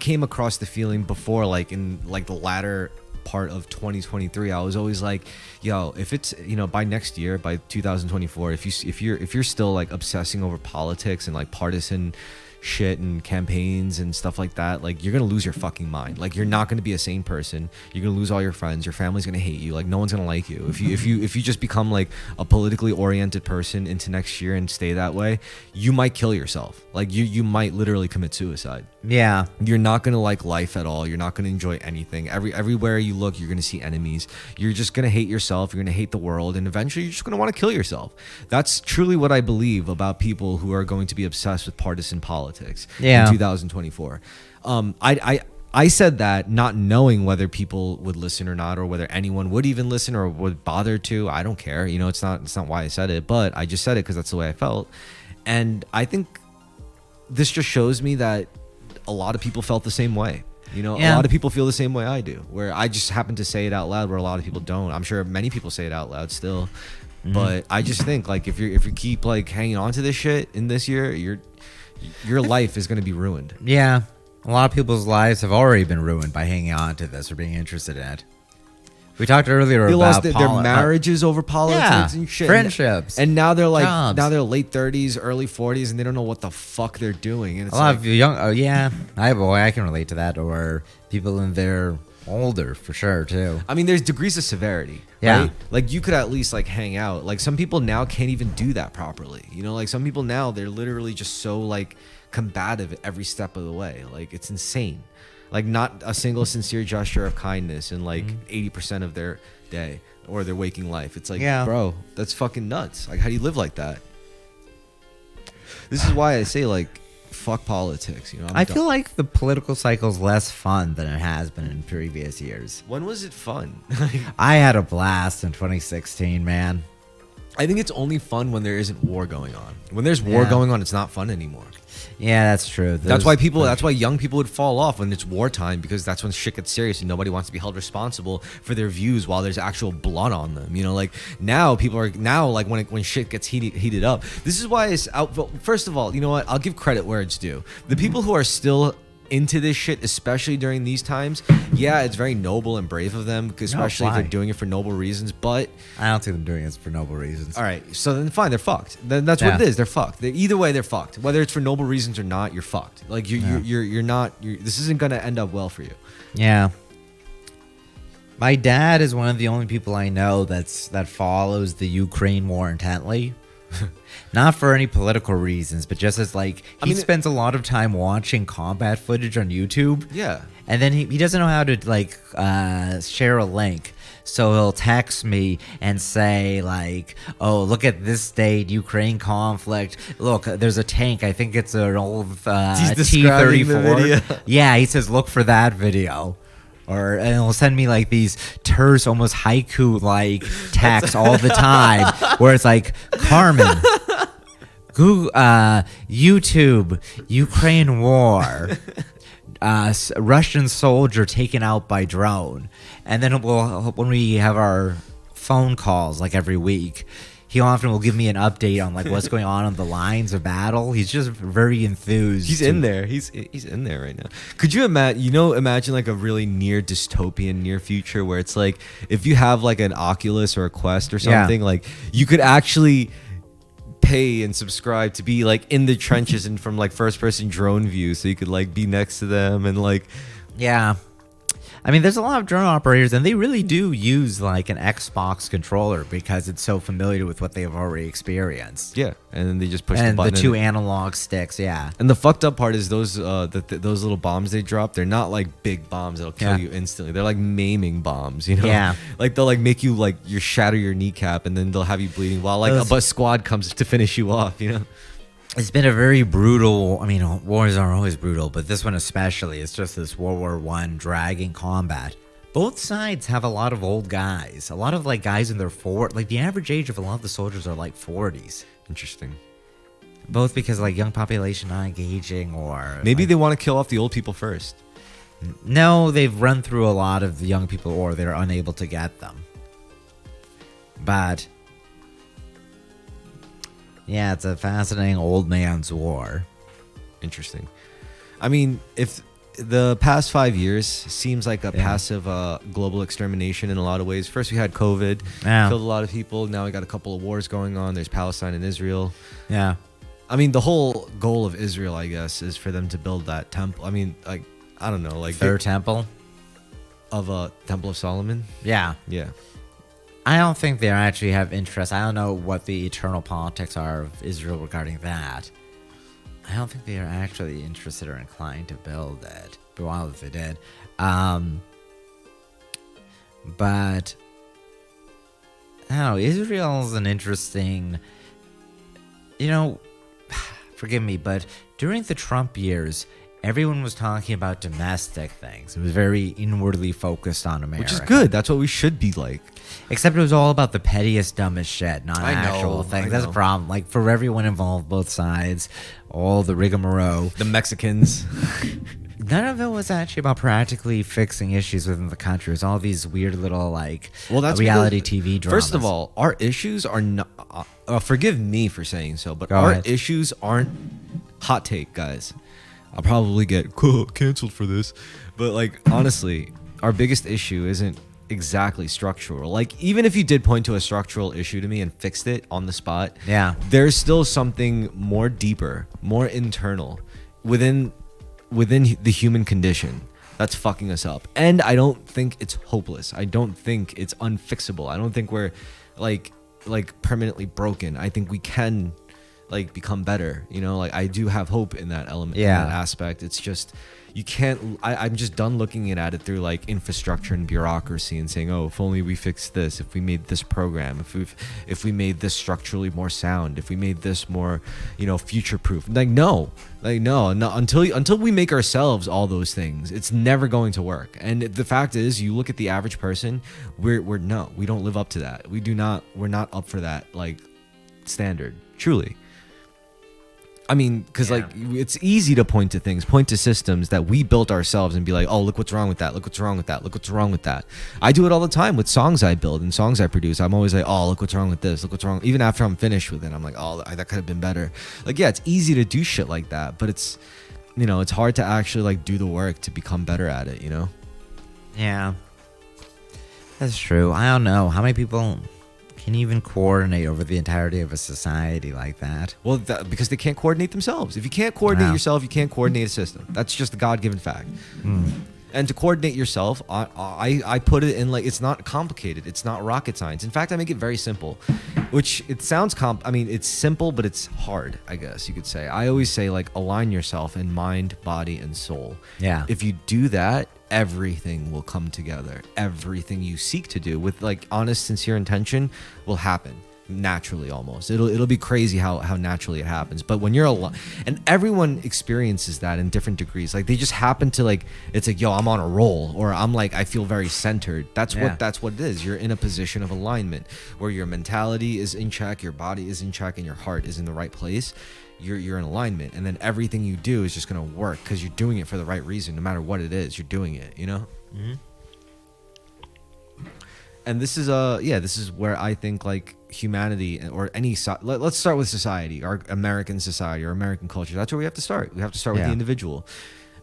came across the feeling before, like in like the latter part of 2023. I was always like, yo, if it's, you know, by next year, by 2024, if you're still like obsessing over politics and like partisan shit and campaigns and stuff like that, like, you're gonna lose your fucking mind. Like, you're not gonna be a sane person. You're gonna lose all your friends. Your family's gonna hate you. Like, no one's gonna like you if you just become like a politically oriented person into next year and stay that way. You might kill yourself. Like, you might literally commit suicide. Yeah. You're not gonna like life at all. You're not gonna enjoy anything. Everywhere you look, you're gonna see enemies. You're just gonna hate yourself. You're gonna hate the world, and eventually you're just gonna want to kill yourself. That's truly what I believe about people who are going to be obsessed with partisan politics Yeah. in 2024. I said that not knowing whether people would listen or not, or whether anyone would even listen or would bother to. I don't care. You know, it's not why I said it, but I just said it because that's the way I felt. And I think this just shows me that a lot of people felt the same way. You know, Yeah. a lot of people feel the same way I do, where I just happen to say it out loud, where a lot of people don't. I'm sure many people say it out loud still. But I just think, like, if you keep like hanging on to this shit in this year, your life is going to be ruined. Yeah. A lot of people's lives have already been ruined by hanging on to this or being interested in it. We talked earlier They about lost their marriages over politics yeah, and shit. friendships. And now they're like, jobs. now they're late 30s, early 40s, and they don't know what the fuck they're doing. And it's A lot like, of young, I can relate to that. Or people in their older for sure too. I mean, there's degrees of severity. Yeah. Right? Like you could at least like hang out. Like some people now can't even do that properly. You know, like some people now they're literally just so like combative every step of the way. Like it's insane. Like not a single sincere gesture of kindness in like 80% of their day or their waking life. It's like, bro, that's fucking nuts. Like how do you live like that? This is why I say like fuck politics, you know. I feel like the political cycle is less fun than it has been in previous years. When was it fun? I had a blast in 2016, man. I think it's only fun when there isn't war going on. When there's war going on, it's not fun anymore. Yeah, that's true. That's why young people would fall off when it's wartime, because that's when shit gets serious and nobody wants to be held responsible for their views while there's actual blood on them. You know, like now people are like when shit gets heated up. This is why it's out. First of all, you know what? I'll give credit where it's due. The people who are still into this shit, especially during these times, yeah, it's very noble and brave of them, especially if they're doing it for noble reasons. But I don't think they're doing it for noble reasons. All right, so then fine, they're fucked. Then that's what it is. They're fucked. Either way, they're fucked. Whether it's for noble reasons or not, you're fucked. Like you're not. This isn't gonna end up well for you. Yeah. My dad is one of the only people I know that follows the Ukraine war intently. Not for any political reasons, but just as like he spends a lot of time watching combat footage on YouTube. Yeah. And then he doesn't know how to like share a link. So he'll text me and say like, "Oh, look at this date, Ukraine conflict. Look, there's a tank. I think it's an old T-34." Yeah, he says, "Look for that video." And he'll send me like these terse, almost haiku like texts all the time, where it's like, "Carmen, Google, YouTube, Ukraine war, Russian soldier taken out by drone," and then when we have our phone calls like every week, he often will give me an update on like what's going on the lines of battle. He's just very enthused. He's in there. He's in there right now. Could you imagine like a really near dystopian near future where it's like if you have like an Oculus or a Quest or something, like you could actually pay and subscribe to be like in the trenches and from like first person drone view, so you could like be next to them and like I mean, there's a lot of drone operators, and they really do use like an Xbox controller because it's so familiar with what they've already experienced. Yeah, and then they just push the button. And the two analog sticks, And the fucked up part is those those little bombs they drop. They're not like big bombs that'll kill you instantly. They're like maiming bombs, you know? Yeah. Like they'll like make you like shatter your kneecap, and then they'll have you bleeding while like a bus squad comes to finish you off, you know? It's been a very brutal. I mean, wars are always brutal, but this one especially. It's just this World War I dragging combat. Both sides have a lot of old guys. A lot of like guys in their like the average age of a lot of the soldiers are like 40s. Interesting. Both because like young population not engaging, or maybe they want to kill off the old people first. No, they've run through a lot of the young people, or they're unable to get them. But yeah, it's a fascinating old man's war. Interesting. I mean, if the past 5 years seems like a passive global extermination in a lot of ways. First, we had COVID, killed a lot of people. Now we got a couple of wars going on. There's Palestine and Israel. Yeah. I mean, the whole goal of Israel, I guess, is for them to build that temple. I mean, like, I don't know, like their temple of a Temple of Solomon. Yeah. Yeah. I don't think they actually have interest. I don't know what the eternal politics are of Israel regarding that. I don't think they are actually interested or inclined to build it. But wow, if they did. But I don't know. Israel's an interesting, forgive me, but during the Trump years, everyone was talking about domestic things. It was very inwardly focused on America. Which is good. That's what we should be like. Except it was all about the pettiest, dumbest shit, not actual things. That's a problem. Like, for everyone involved, both sides, all the rigmarole. The Mexicans. None of it was actually about practically fixing issues within the country. It was all these weird little, that's reality TV dramas. First of all, our issues are not... forgive me for saying so, but our issues aren't... Hot take, guys. I'll probably get canceled for this. But, honestly, our biggest issue isn't exactly structural. Like, even if you did point to a structural issue to me and fixed it on the spot, there's still something more deeper, more internal within the human condition that's fucking us up. And I don't think it's hopeless. I don't think it's unfixable. I don't think we're like permanently broken. I think we can like become better, you know. Like I do have hope in that element, in that aspect. It's just you can't. I'm just done looking at it through like infrastructure and bureaucracy and saying, oh, if only we fixed this, if we made this program, if we made this structurally more sound, if we made this more, you know, future proof. No, until we make ourselves all those things, it's never going to work. And the fact is, you look at the average person, we don't live up to that. We're not up for that like standard, truly. I mean, because like it's easy to point to systems that we built ourselves and be like, oh, look what's wrong with that. Look what's wrong with that. Look what's wrong with that. I do it all the time with songs I build and songs I produce. I'm always like, oh, look what's wrong with this. Look what's wrong. Even after I'm finished with it, I'm like, oh, that could have been better. Like, yeah, it's easy to do shit like that, but it's, you know, it's hard to actually like do the work to become better at it, you know? Yeah. That's true. I don't know. How many people can even coordinate over the entirety of a society like that? Well, because they can't coordinate themselves. If you can't coordinate yourself, you can't coordinate a system. That's just a God-given fact. And to coordinate yourself, I put it in like, it's not complicated. It's not rocket science. In fact, I make it very simple, which it sounds it's simple, but it's hard, I guess you could say. I always say like align yourself in mind, body, and soul. Yeah. If you do that, everything will come together. Everything you seek to do with like honest, sincere intention will happen naturally. Almost it'll be crazy how naturally it happens. But when you're and everyone experiences that in different degrees. Like they just happen to like, it's like, yo, I'm on a roll, or I'm like, I feel very centered. That's what it is. You're in a position of alignment where your mentality is in check, your body is in check, and your heart is in the right place. You're in alignment, and then everything you do is just gonna work because you're doing it for the right reason. No matter what it is, you're doing it, you know. And this is where I think like humanity or any let's start with society, our American society or American culture. That's where we have to start. We have to start with the individual.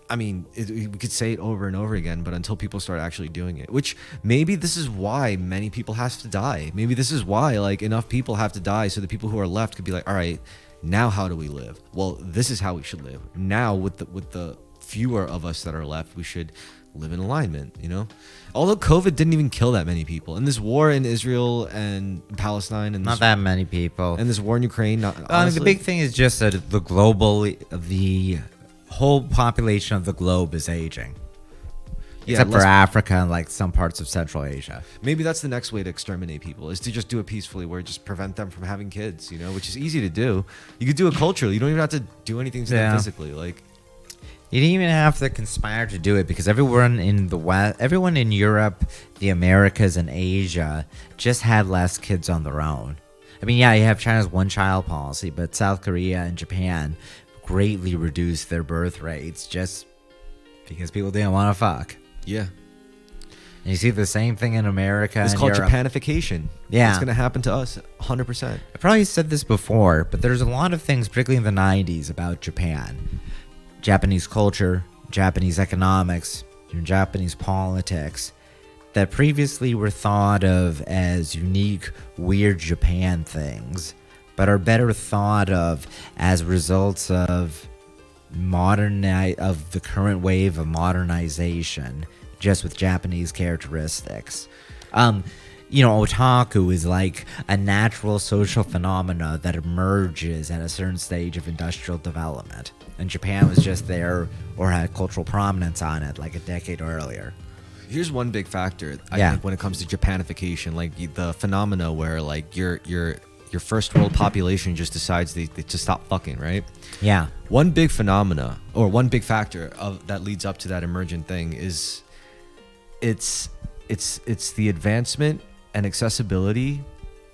I mean, we could say it over and over again, but until people start actually doing it, which maybe this is why many people have to die. Maybe this is why like enough people have to die so the people who are left could be like, all right, now how do we live? Well, this is how we should live. Now with the fewer of us that are left, we should live in alignment, you know? Although COVID didn't even kill that many people. And this war in Israel and Palestine and not that many people. And this war in Ukraine, the big thing is just that the whole population of the globe is aging. Except for Africa and like some parts of Central Asia. Maybe that's the next way to exterminate people, is to just do it peacefully, where just prevent them from having kids, you know, which is easy to do. You could do it culturally. You don't even have to do anything to them physically. Like, you didn't even have to conspire to do it, because everyone in the West, everyone in Europe, the Americas, and Asia just had less kids on their own. I mean, yeah, you have China's one-child policy, but South Korea and Japan greatly reduced their birth rates just because people didn't want to fuck. Yeah. And you see the same thing in America. It's called Europe. Japanification. Yeah. It's going to happen to us 100%. I probably said this before, but there's a lot of things, particularly in the 90s, about Japan. Japanese culture, Japanese economics, Japanese politics, that previously were thought of as unique, weird Japan things, but are better thought of as results of the current wave of modernization, just with Japanese characteristics. Otaku is like a natural social phenomena that emerges at a certain stage of industrial development. And Japan was just there, or had cultural prominence on it, like a decade earlier. Here's one big factor, I think, when it comes to Japanification, like the phenomena where like your first world population just decides they to stop fucking, right? Yeah. One big phenomena, or one big factor that leads up to that emergent thing is it's the advancement and accessibility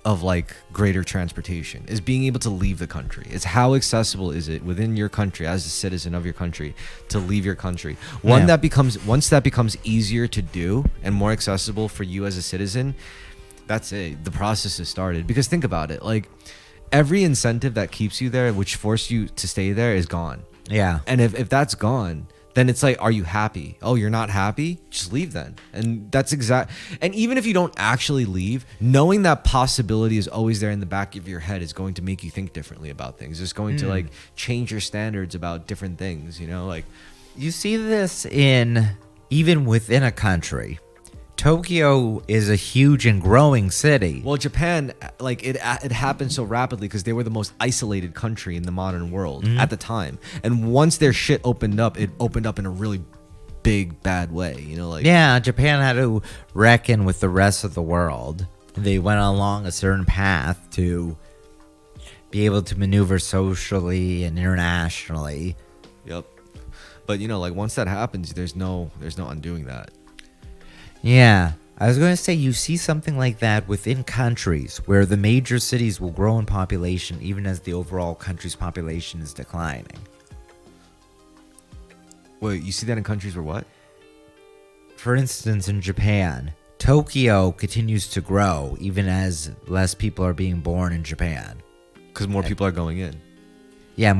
of like greater transportation, is being able to leave the country. It's how accessible is it within your country as a citizen of your country to leave your country. Once that becomes easier to do and more accessible for you as a citizen, that's it. The process has started. Because think about it, like every incentive that keeps you there, which forced you to stay there, is gone. Yeah. And if that's gone, then it's like, are you happy? Oh, you're not happy? Just leave then. And that's and even if you don't actually leave, knowing that possibility is always there in the back of your head is going to make you think differently about things. It's going to like change your standards about different things, you know? Like, you see this in even within a country. Tokyo is a huge and growing city. Well, Japan, like it happened so rapidly because they were the most isolated country in the modern world at the time. And once their shit opened up, it opened up in a really big bad way. You know, like Yeah, Japan had to reckon with the rest of the world. They went along a certain path to be able to maneuver socially and internationally. Yep. But you know, like once that happens, there's no undoing that. Yeah, I was going to say you see something like that within countries where the major cities will grow in population even as the overall country's population is declining. Wait, you see that in countries where what? For instance, in Japan, Tokyo continues to grow even as less people are being born in Japan. Because more people are going in. Yeah,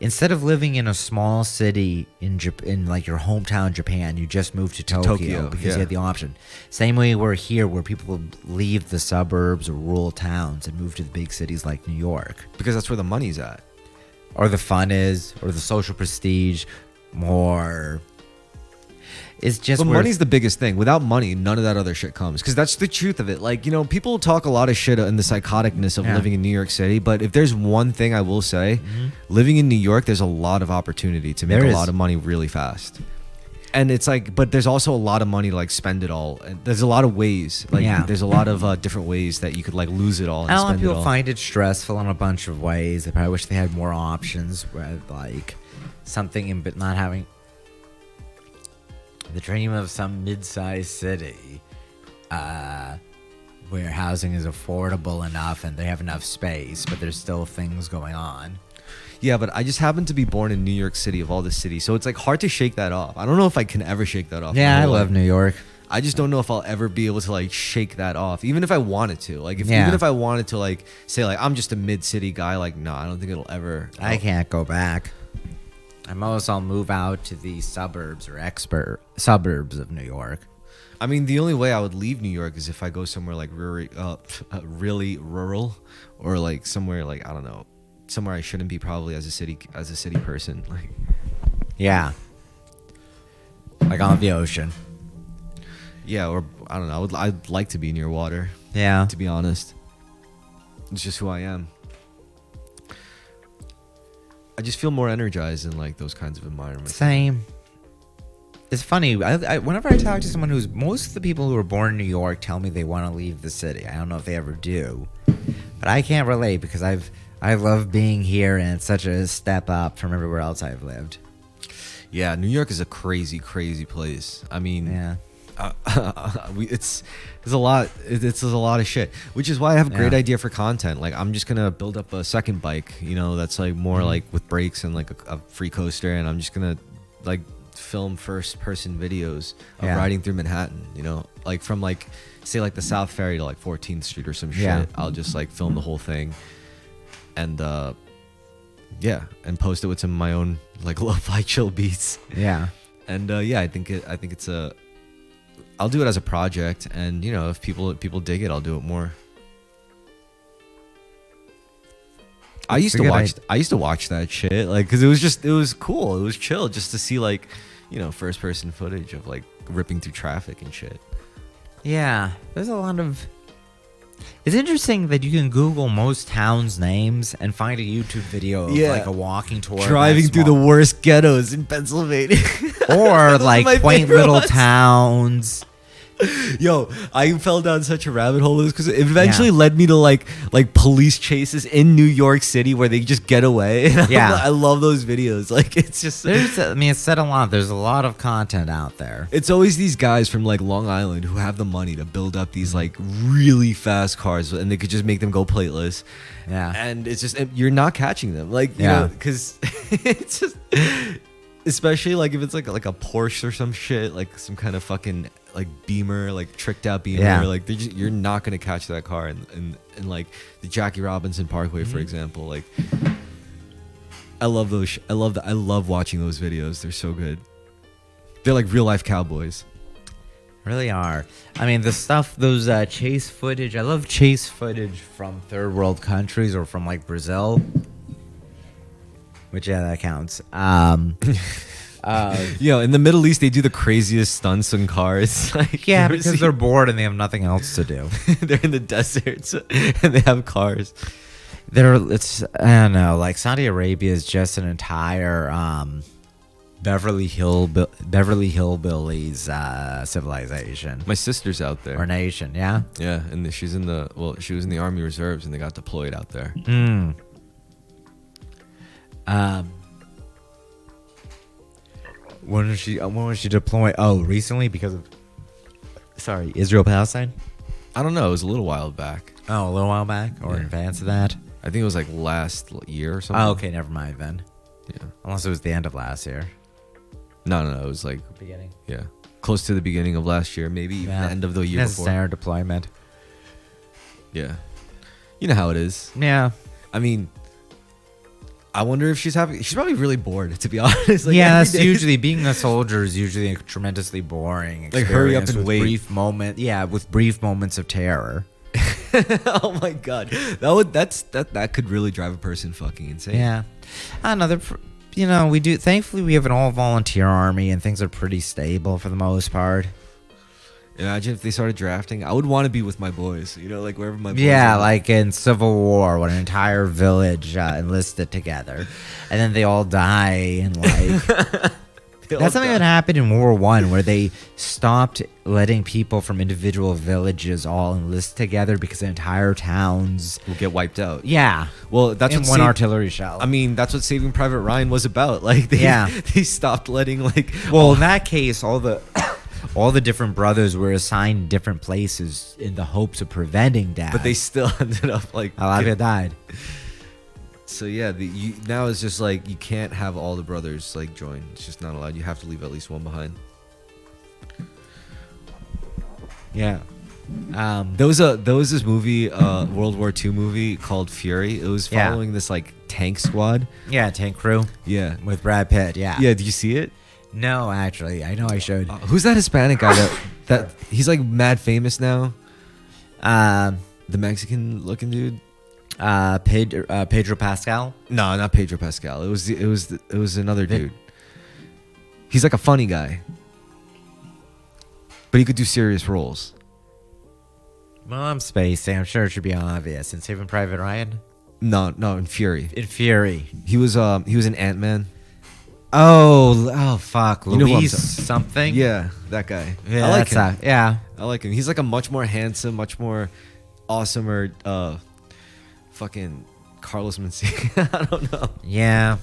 instead of living in a small city in like your hometown Japan, you just move to Tokyo because you had the option. Same way we're here, where people leave the suburbs or rural towns and move to the big cities like New York, Because that's where the money's at. or the fun is, or the social prestige. More, it's just But where money's the biggest thing. Without money, none of that other shit comes. Because that's the truth of it. Like, you know, people talk a lot of shit in the psychoticness of living in New York City. But if there's one thing I will say, living in New York, there's a lot of opportunity to make a lot of money really fast. And it's like, but there's also a lot of money to like spend it all. And there's a lot of ways. Like, there's a lot of different ways that you could like lose it all and a lot of spend it people all. find it stressful in a bunch of ways. They probably wish they had more options, where like something in, but not having. The dream of some mid-sized city where housing is affordable enough and they have enough space, but there's still things going on. Yeah, but I just happen to be born in New York City of all the cities, so it's like hard to shake that off. I don't know if I can ever shake that off. Yeah, I love New York. I just don't know if I'll ever be able to like shake that off, even if I wanted to. Like, even if I wanted to, like, say like I'm just a mid-city guy, like, no, I don't think it'll ever. I can't go back. I'll move out to the suburbs or suburbs of New York. I mean, the only way I would leave New York is if I go somewhere like really rural, or like somewhere like, I don't know, somewhere I shouldn't be probably as a city person. Like, yeah, like on the ocean. Yeah, or I don't know. I'd like to be near water. Yeah, to be honest, it's just who I am. I just feel more energized in like those kinds of environments. Same. It's funny. Whenever I talk to someone most of the people who are born in New York tell me they want to leave the city. I don't know if they ever do, but I can't relate because I love being here and it's such a step up from everywhere else I've lived. Yeah, New York is a crazy, crazy place. I mean, Yeah. It's a lot of shit, which is why I have a great idea for content. Like, I'm just gonna build up a second bike, you know, that's like more like with brakes and like a free coaster, and I'm just gonna like film first person videos of riding through Manhattan, you know, like from like say like the South Ferry to like 14th Street or some shit. I'll just like film the whole thing and and post it with some of my own like lo-fi chill beats. And I think it's I'll do it as a project, and you know, if people dig it, I'll do it more. I used to watch that shit, like, because it was cool, it was chill just to see like, you know, first person footage of like ripping through traffic and shit. Yeah, there's a lot of. It's interesting that you can Google most towns' names and find a YouTube video of like a walking tour, driving through the worst ghettos in Pennsylvania, or like quaint little towns. Yo, I fell down such a rabbit hole because it eventually led me to like police chases in New York City where they just get away. I love those videos. Like, it's just it's said a lot. There's a lot of content out there. It's always these guys from like Long Island who have the money to build up these like really fast cars, and they could just make them go plateless. And it's just, you're not catching them, like, you know, because it's just, especially like if it's like a Porsche or some shit, like some kind of fucking like Beamer, like tricked out Beamer, like you're not gonna catch that car in like the Jackie Robinson Parkway, for example. Like, I love those. I love watching those videos. They're so good. They're like real life cowboys. Really are. I mean, the stuff, those chase footage. I love chase footage from third world countries or from like Brazil. Which that counts. In the Middle East, they do the craziest stunts in cars. Like, Yeah, you ever because see- they're bored and they have nothing else to do. they're in the deserts and they have cars. I don't know, like Saudi Arabia is just an entire Beverly Hillbillies civilization My sister's out there. or nation. Yeah. Yeah, and she was in the Army Reserves and they got deployed out there. When was she deployed? Oh, recently because of Israel Palestine. I don't know. It was a little while back. Oh, a little while back or in advance of that. I think it was like last year or something. Oh, okay, never mind then. Yeah. Unless it was the end of last year. No. It was like Beginning. close to the beginning of last year, maybe even the end of the year before. Necessary deployment. Yeah. You know how it is. Yeah. I mean, I wonder if she's happy. She's probably really bored, to be honest. Like, yeah, every that's day- usually being a soldier is usually a tremendously boring. Like, hurry up experience and with wait. with brief moments of terror. Oh my god, that could really drive a person fucking insane. Yeah, another. We do. Thankfully, we have an all volunteer army, and things are pretty stable for the most part. Imagine if they started drafting. I would want to be with my boys. Like wherever my boys Yeah, are. like in Civil War, when an entire village enlisted together, and then they all die, and like. That's something that happened in World War I, where they stopped letting people from individual villages all enlist together because entire towns will get wiped out. Yeah. Well, that's in what one artillery shell. I mean, that's what Saving Private Ryan was about. Like, they stopped letting Well, in that case, all the different brothers were assigned different places in the hopes of preventing death. But they still ended up like a lot of it died. So yeah, now it's just like you can't have all the brothers like join. It's just not allowed. You have to leave at least one behind. Yeah. There was this movie, World War II movie called Fury. It was following this like tank squad. Yeah, tank crew. Yeah, with Brad Pitt. Yeah. Yeah. Did you see it? No, actually, I know I showed. Who's that Hispanic guy that he's like mad famous now? The Mexican looking dude. Pedro Pascal. No, not Pedro Pascal. It was another dude. He's like a funny guy, but he could do serious roles. Well, I'm spacing. I'm sure it should be obvious. In Saving Private Ryan. No, in Fury. In Fury, he was an Ant-Man. Oh, fuck, You know who I'm Luis talking- something. Yeah, that guy. Yeah, I like him. Yeah. I like him. He's like a much more handsome, much more awesomer, fucking Carlos Mencia. I don't know. Yeah.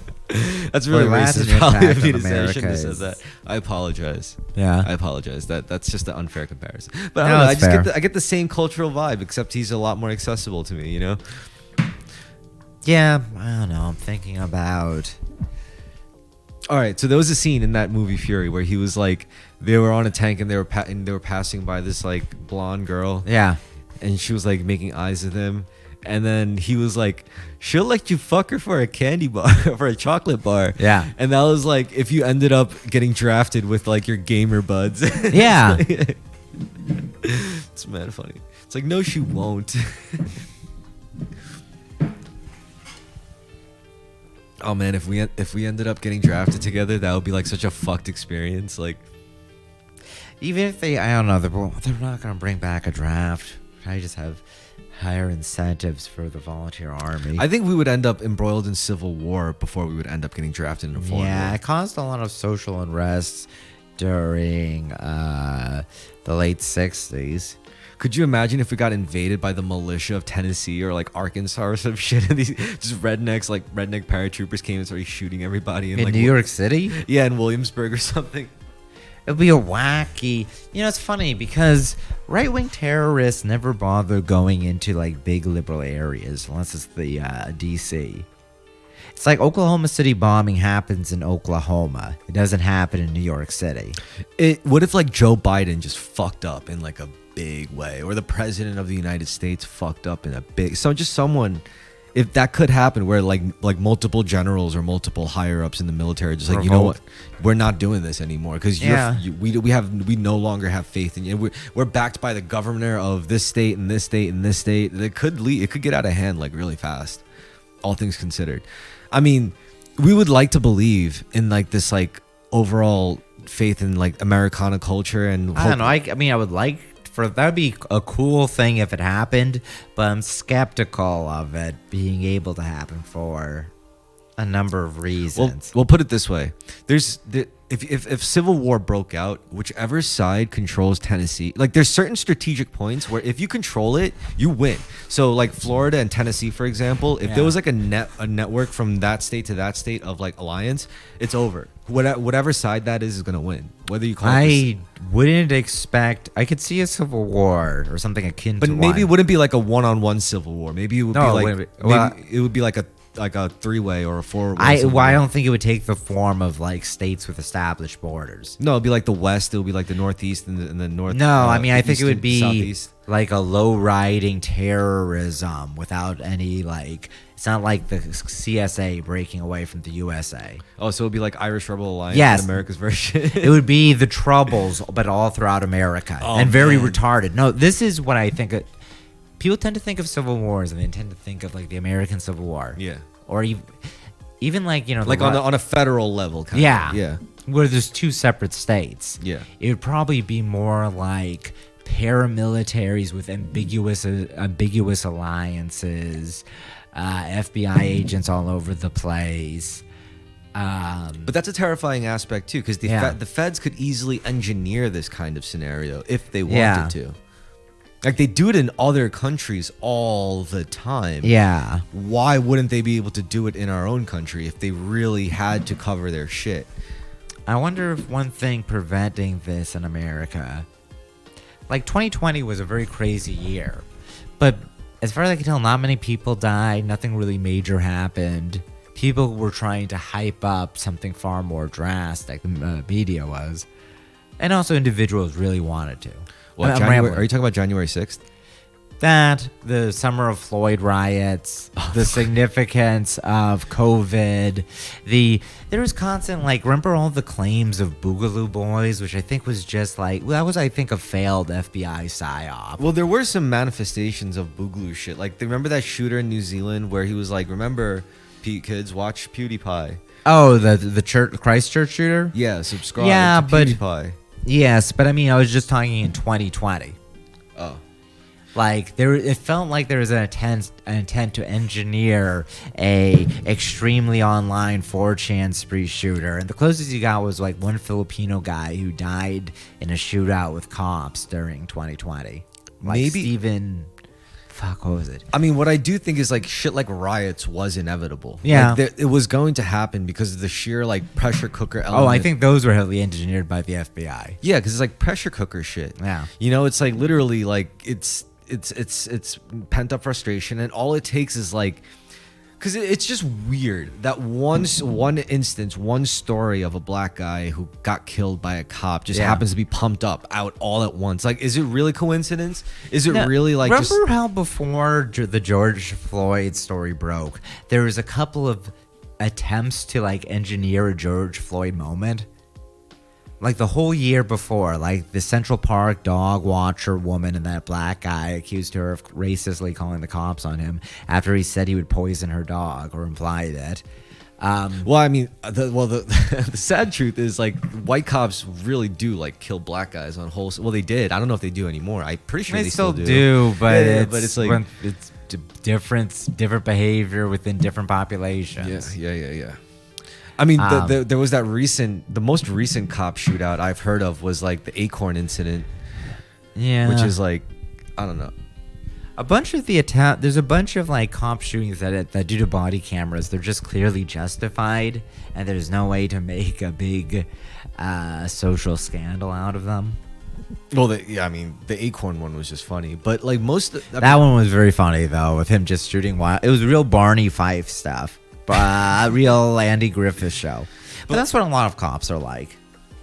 That's really lasting racist. Probably impact of me on to say. I America shouldn't have said is- that. I apologize. Yeah. I apologize. That's just an unfair comparison. But I No, don't know. I it's just fair. I get the same cultural vibe, except he's a lot more accessible to me. Yeah. I don't know. I'm thinking about. All right, so there was a scene in that movie Fury where he was like, they were on a tank and they were passing by this like blonde girl. Yeah. And she was like making eyes at him, and then he was like, "She'll let you fuck her for a candy bar, for a chocolate bar." Yeah. And that was like if you ended up getting drafted with like your gamer buds. Yeah. It's mad funny. It's like, no, she won't. Oh man, if we ended up getting drafted together, that would be like such a fucked experience. Like, Even if they, I don't know, they're not gonna bring back a draft. I just have higher incentives for the volunteer army. I think we would end up embroiled in civil war before we would end up getting drafted in a foreign Yeah, war. it caused a lot of social unrest during the late 60s. Could you imagine if we got invaded by the militia of Tennessee or like Arkansas or some shit, and these just rednecks, like redneck paratroopers, came and started shooting everybody In like New York City? Yeah, in Williamsburg or something. It'd be a wacky. It's funny because right-wing terrorists never bother going into like big liberal areas unless it's the DC. It's like Oklahoma City bombing happens in Oklahoma. It doesn't happen in New York City. What if like Joe Biden just fucked up in like a big way, or the president of the United States fucked up in a big? So just someone, if that could happen, where like multiple generals or multiple higher ups in the military are just like, you know what, we're not doing this anymore because we no longer have faith in you. We're backed by the governor of this state and this state and this state. It could get out of hand like really fast. All things considered, I mean, we would like to believe in like this like overall faith in like Americana culture and I don't know. I mean, I would like for that would be a cool thing if it happened, but I'm skeptical of it being able to happen for a number of reasons. We'll put it this way: if civil war broke out, whichever side controls Tennessee, like there's certain strategic points where if you control it, you win. So like Florida and Tennessee, for example, if there was like a network from that state to that state of like alliance, it's over. Whatever side that is gonna win. Whether you call I wouldn't expect. I could see a civil war or something akin but to maybe it one. wouldn't be like a one-on-one civil war. Maybe it would be No, it like wouldn't be. Well, maybe it would be like a three-way or a four-way. I civil war. don't think it would take the form of like states with established borders. No, it'd be like the West. It would be like the Northeast and the North. No, I mean I think it would be Southeast. like a low-riding terrorism without any like. It's not like the CSA breaking away from the USA. Oh, so it'd be like Irish Rebel Alliance, Yes. in America's version. It would be the Troubles, but all throughout America, Oh, and very man. retarded. No, this is what I think. People tend to think of civil wars, and they tend to think of like the American Civil War. Yeah. Or even like the Like on a federal level, kind yeah, of. Yeah. where there's two separate states. Yeah. It would probably be more like paramilitaries with ambiguous alliances, FBI agents all over the place. But that's a terrifying aspect too, because the feds could easily engineer this kind of scenario if they wanted Yeah. to. Like they do it in other countries all the time. Yeah. Why wouldn't they be able to do it in our own country if they really had to cover their shit? I wonder if one thing preventing this in America, like 2020 was a very crazy year, but as far as I can tell, not many people died. Nothing really major happened. People were trying to hype up something far more drastic. The media was, and also individuals really wanted to. What, I'm January, rambling. are you talking about January 6th? That, the summer of Floyd riots, the significance of COVID, there was constant, like, remember all the claims of Boogaloo Boys, which I think was just like, well, that was, I think, a failed FBI psyop. Well, there were some manifestations of Boogaloo shit. Like, remember that shooter in New Zealand where he was like, remember, kids, watch PewDiePie. Oh, the Christchurch shooter? Yeah, subscribe Yeah, to but- PewDiePie. Yes, but I mean, I was just talking in 2020. Oh. Like it felt like there was an intent to engineer a extremely online 4chan spree shooter, and the closest you got was like one Filipino guy who died in a shootout with cops during 2020. Like Maybe- Steven, fuck, what was it? I mean, what I do think is like shit like riots was inevitable. Yeah. Like, it was going to happen because of the sheer like pressure cooker element. Oh, I think those were heavily engineered by the FBI. Yeah, because it's like pressure cooker shit. Yeah. You know, it's like literally like it's pent up frustration, and all it takes is like, because it's just weird that one instance, one story of a black guy who got killed by a cop just Yeah. happens to be pumped up out all at once. Like, is it really coincidence? Is it Now, really like remember just how before the George Floyd story broke, there was a couple of attempts to like engineer a George Floyd moment? Like the whole year before, like the Central Park dog watcher woman and that black guy accused her of racistly calling the cops on him after he said he would poison her dog or implied it. Well, I mean, the sad truth is like white cops really do like kill black guys on whole. Well, they did. I don't know if they do anymore. I'm pretty sure They they still do. do, but, Yeah, but it's like when it's different behavior within different populations. Yeah. I mean, there was the most recent cop shootout I've heard of was like the Acorn incident, Yeah, which is like, I don't know. a bunch of there's a bunch of like cop shootings that due to body cameras, they're just clearly justified, and there's no way to make a big social scandal out of them. Well, I mean, the Acorn one was just funny, but like That one was very funny though, with him just shooting wild. It was real Barney Fife stuff, real Andy Griffith show. But that's what a lot of cops are like.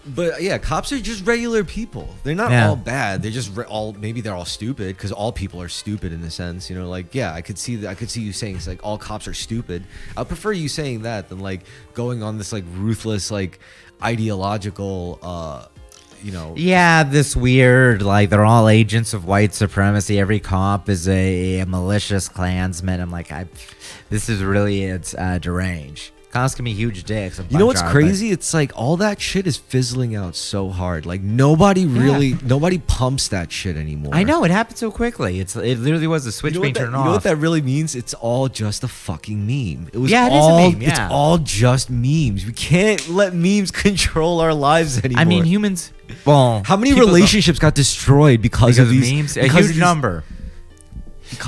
But yeah, cops are just regular people. They're not Yeah. all bad. They're just maybe they're all stupid, because all people are stupid in a sense. You know, like, yeah, I could see you saying it's like all cops are stupid. I prefer you saying that than like going on this like ruthless like ideological Yeah, this weird, like, they're all agents of white supremacy. Every cop is a malicious Klansman. I'm like, this is really, it's deranged. Cops can be huge dicks. You know what's crazy? It's like all that shit is fizzling out so hard. Like nobody pumps that shit anymore. I know, it happened so quickly. It literally was a switch being turned off. You know what that really means? It's all just a fucking meme. It is a meme. Yeah. It's all just memes. We can't let memes control our lives anymore. I mean, humans. Well, how many relationships got destroyed because of these memes? A huge number.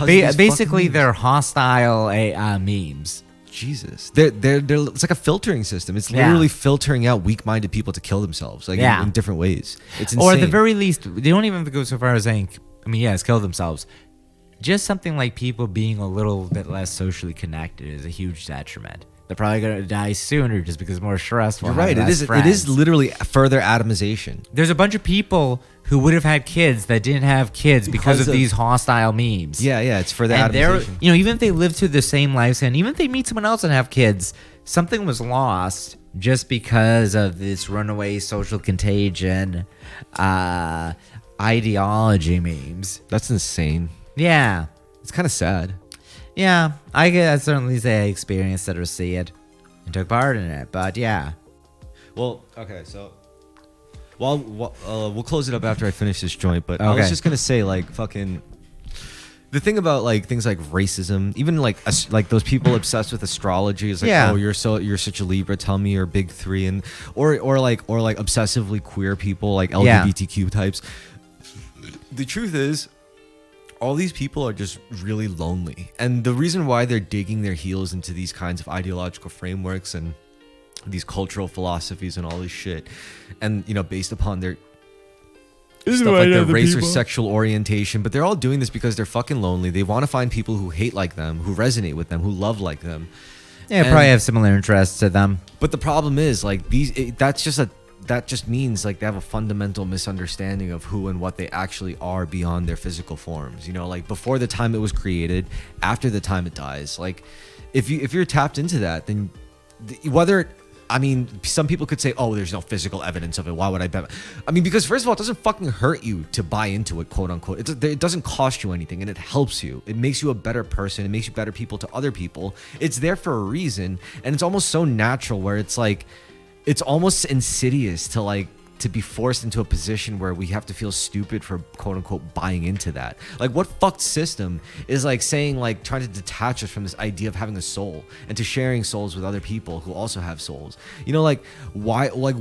Basically, they're hostile memes. Jesus, they're it's like a filtering system. It's literally filtering out weak-minded people to kill themselves, like in different ways. It's insane. Or at the very least, they don't even have to go so far as saying, I mean, yes, kill themselves. Just something like people being a little bit less socially connected is a huge detriment. They're probably gonna die sooner just because it's more stressful. You're right. It is literally further atomization. There's a bunch of people who would have had kids that didn't have kids because of these hostile memes. Yeah, it's further atomization. Even if they live through the same lifespan, even if they meet someone else and have kids, something was lost just because of this runaway social contagion ideology memes. That's insane. Yeah. It's kind of sad. Yeah, I can certainly say I experienced it or see it and took part in it, but yeah. Well, okay, so we'll close it up after I finish this joint, but I was just gonna say, like, fucking the thing about like things like racism, even like those people obsessed with astrology is like, oh, you're such a Libra, tell me your big three, and or like obsessively queer people like LGBTQ types. The truth is, all these people are just really lonely. And the reason why they're digging their heels into these kinds of ideological frameworks and these cultural philosophies and all this shit, and, you know, based upon their stuff like their race or sexual orientation, but they're all doing this because they're fucking lonely. They want to find people who hate like them, who resonate with them, who love like them. Yeah, probably have similar interests to them. But the problem is, like, that just means like they have a fundamental misunderstanding of who and what they actually are beyond their physical forms. You know, like before the time it was created, after the time it dies. Like if you're tapped into that, then some people could say, oh, there's no physical evidence of it. Why would I bet? I mean, because first of all, it doesn't fucking hurt you to buy into it, quote unquote. It doesn't cost you anything, and it helps you. It makes you a better person. It makes you better people to other people. It's there for a reason, and it's almost so natural where it's like, it's almost insidious to be forced into a position where we have to feel stupid for quote unquote buying into that. Like, what fucked system is like saying, like, trying to detach us from this idea of having a soul and to sharing souls with other people who also have souls? You know, like, why, like,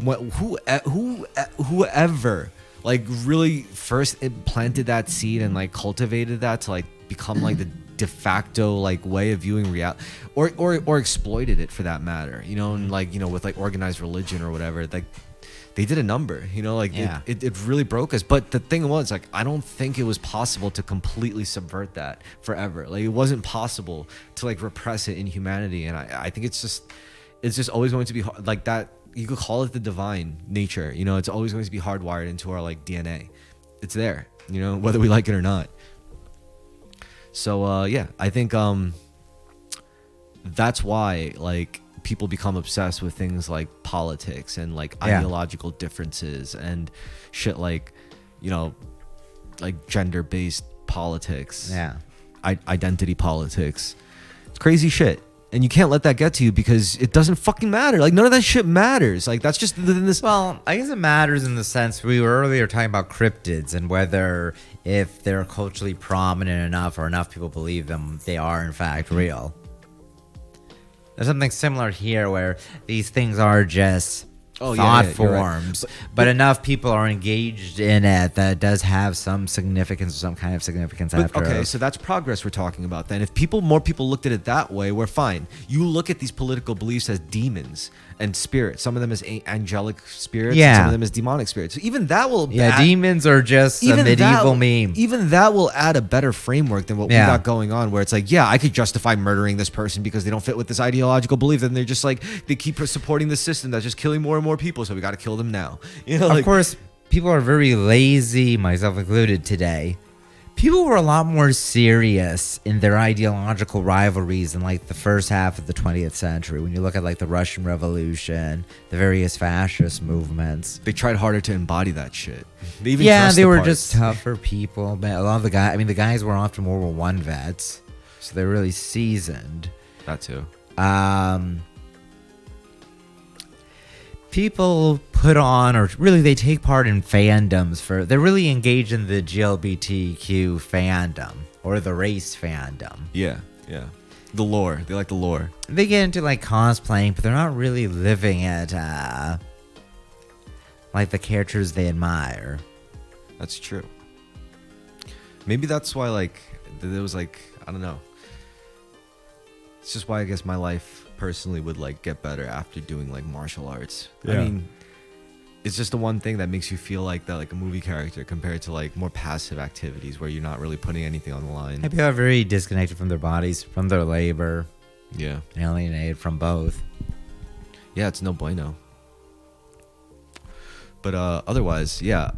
whoever like really first implanted that seed and like cultivated that to like become like the de facto like way of viewing reality, or exploited it for that matter, you know, and like, you know, with like organized religion or whatever, like they did a number, you know, like it really broke us. But the thing was, like, I don't think it was possible to completely subvert that forever. Like, it wasn't possible to like repress it in humanity, and I think it's just always going to be like that. You could call it the divine nature, you know. It's always going to be hardwired into our like DNA. It's there, you know, whether we like it or not. So I think that's why like people become obsessed with things like politics and like ideological differences and shit, like, you know, like gender-based politics, identity politics. It's crazy shit, and you can't let that get to you because it doesn't fucking matter. Like, none of that shit matters. Like, that's just this. Well, I guess it matters in the sense we were earlier talking about cryptids and whether if they're culturally prominent enough or enough people believe them, they are in fact real. There's something similar here where these things are just thought forms, right. But enough people are engaged in it that it does have some significance or some kind of significance after. Okay, so that's progress we're talking about then. If more people looked at it that way, we're fine. You look at these political beliefs as demons and spirits. Some of them as angelic spirits, and some of them as demonic spirits. So even that will demons are just a medieval meme. Even that will add a better framework than what we got going on, where it's like, I could justify murdering this person because they don't fit with this ideological belief, and they're just like, they keep supporting the system that's just killing more and more people, so we got to kill them now. You know, of course, people are very lazy, myself included today. People were a lot more serious in their ideological rivalries in like the first half of the 20th century. When you look at like the Russian Revolution, the various fascist movements, they tried harder to embody that shit. They were just tougher people. But a lot of the guys were often World War I vets, so they're really seasoned. That too. people put on, or really they take part in fandoms they're really engaged in the GLBTQ fandom or the race fandom. Yeah. The lore. They like the lore. They get into like cosplaying, but they're not really living it like the characters they admire. That's true. Maybe that's why, like, there was, like, I don't know. It's just why I guess my life personally would, like, get better after doing, like, martial arts. Yeah. I mean, it's just the one thing that makes you feel like that, like a movie character compared to, like, more passive activities where you're not really putting anything on the line. People are very disconnected from their bodies, from their labor, Yeah. alienated from both. Yeah, it's no bueno. But otherwise, yeah,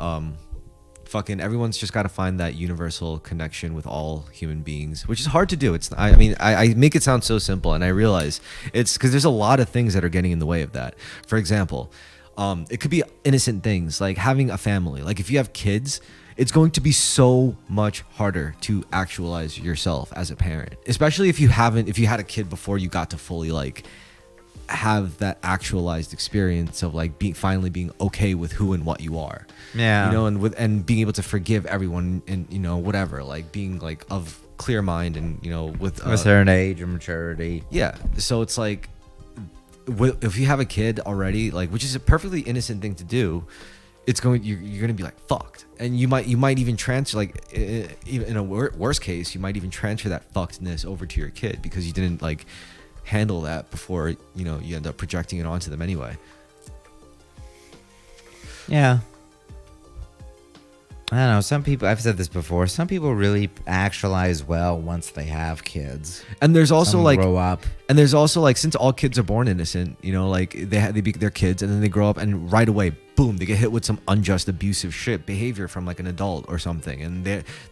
fucking everyone's just got to find that universal connection with all human beings, which is hard to do. I make it sound so simple, and I realize it's because there's a lot of things that are getting in the way of that. For example, it could be innocent things like having a family. Like if you have kids, it's going to be so much harder to actualize yourself as a parent, especially if you had a kid before you got to fully like have that actualized experience of like finally being okay with who and what you are. Yeah. You know, and being able to forgive everyone and, you know, whatever, like being like of clear mind and, you know, with a certain age and maturity. Yeah. So it's like, if you have a kid already, like, which is a perfectly innocent thing to do, you're going to be like fucked. And you might even transfer, like, even in a worst case, you might even transfer that fuckedness over to your kid because you didn't like handle that before, you know, you end up projecting it onto them anyway. Yeah. I don't know. Some people, I've said this before, some people really actualize well once they have kids. And there's also like grow up. And there's also like, since all kids are born innocent, you know, like they're kids and then they grow up and right away, boom, they get hit with some unjust abusive shit behavior from like an adult or something. And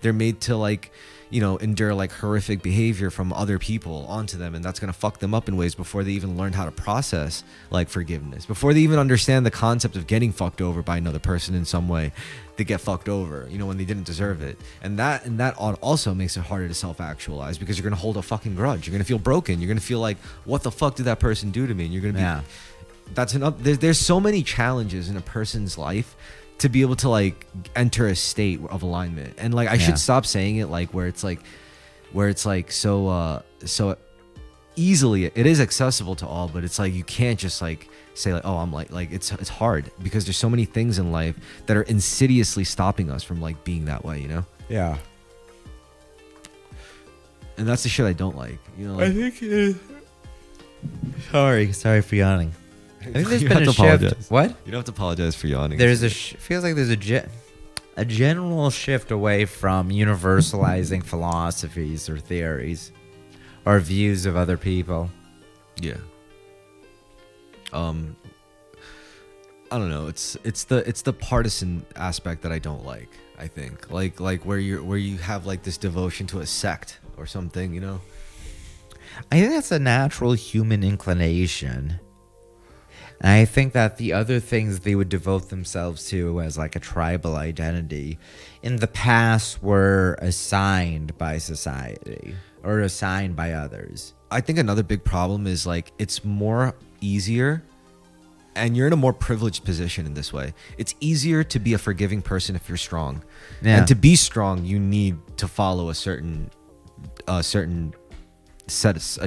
they're made to like, you know, endure like horrific behavior from other people onto them, and that's gonna fuck them up in ways before they even learn how to process like forgiveness, before they even understand the concept of getting fucked over by another person in some way. They get fucked over, you know, when they didn't deserve it, and that also makes it harder to self-actualize because you're gonna hold a fucking grudge. You're gonna feel broken. You're gonna feel like, what the fuck did that person do to me? And you're gonna be that's another. There's so many challenges in a person's life to be able to like enter a state of alignment. And like I should stop saying it like where it's like so easily, it is accessible to all, but it's like you can't just like say like, oh, I'm like it's hard because there's so many things in life that are insidiously stopping us from like being that way, you know? Yeah. And that's the shit I don't like, you know? Like, I think sorry for yawning. I think there's You been have a to shift. apologize. What? You don't have to apologize for yawning. There's feels like there's a general shift away from universalizing philosophies or theories or views of other people. Yeah. I don't know. It's the partisan aspect that I don't like. I think like where you have like this devotion to a sect or something, you know. I think that's a natural human inclination. And I think that the other things they would devote themselves to as like a tribal identity in the past were assigned by society or assigned by others. I think another big problem is like it's more easier, and you're in a more privileged position in this way. It's easier to be a forgiving person if you're strong. Yeah. And to be strong, you need to follow a certain a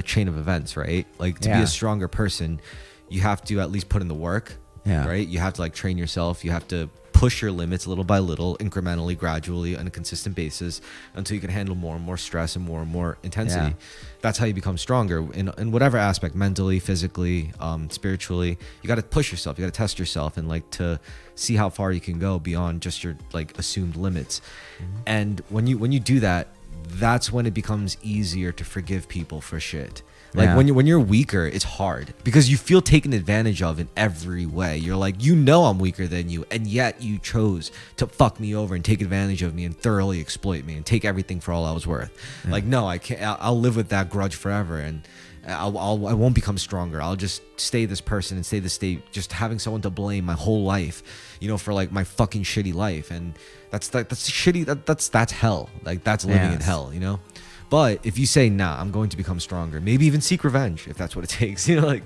chain of events, right? Like to be a stronger person, you have to at least put in the work, right? You have to like train yourself. You have to push your limits little by little, incrementally, gradually, on a consistent basis until you can handle more and more stress and more intensity. That's how you become stronger in whatever aspect, mentally, physically, spiritually. You got to push yourself. You got to test yourself and like to see how far you can go beyond just your like assumed limits. Mm-hmm. And when you do that, that's when it becomes easier to forgive people for shit. Like when you're weaker, it's hard because you feel taken advantage of in every way. You're like, you know, I'm weaker than you, and yet you chose to fuck me over and take advantage of me and thoroughly exploit me and take everything for all I was worth. Like, no, I can't. I'll live with that grudge forever, and I won't become stronger. I'll just stay this person and stay this state, just having someone to blame my whole life, you know, for like my fucking shitty life. And that's shitty. That's hell. Like that's living in hell, you know. But if you say, nah, I'm going to become stronger, maybe even seek revenge if that's what it takes, you know, like.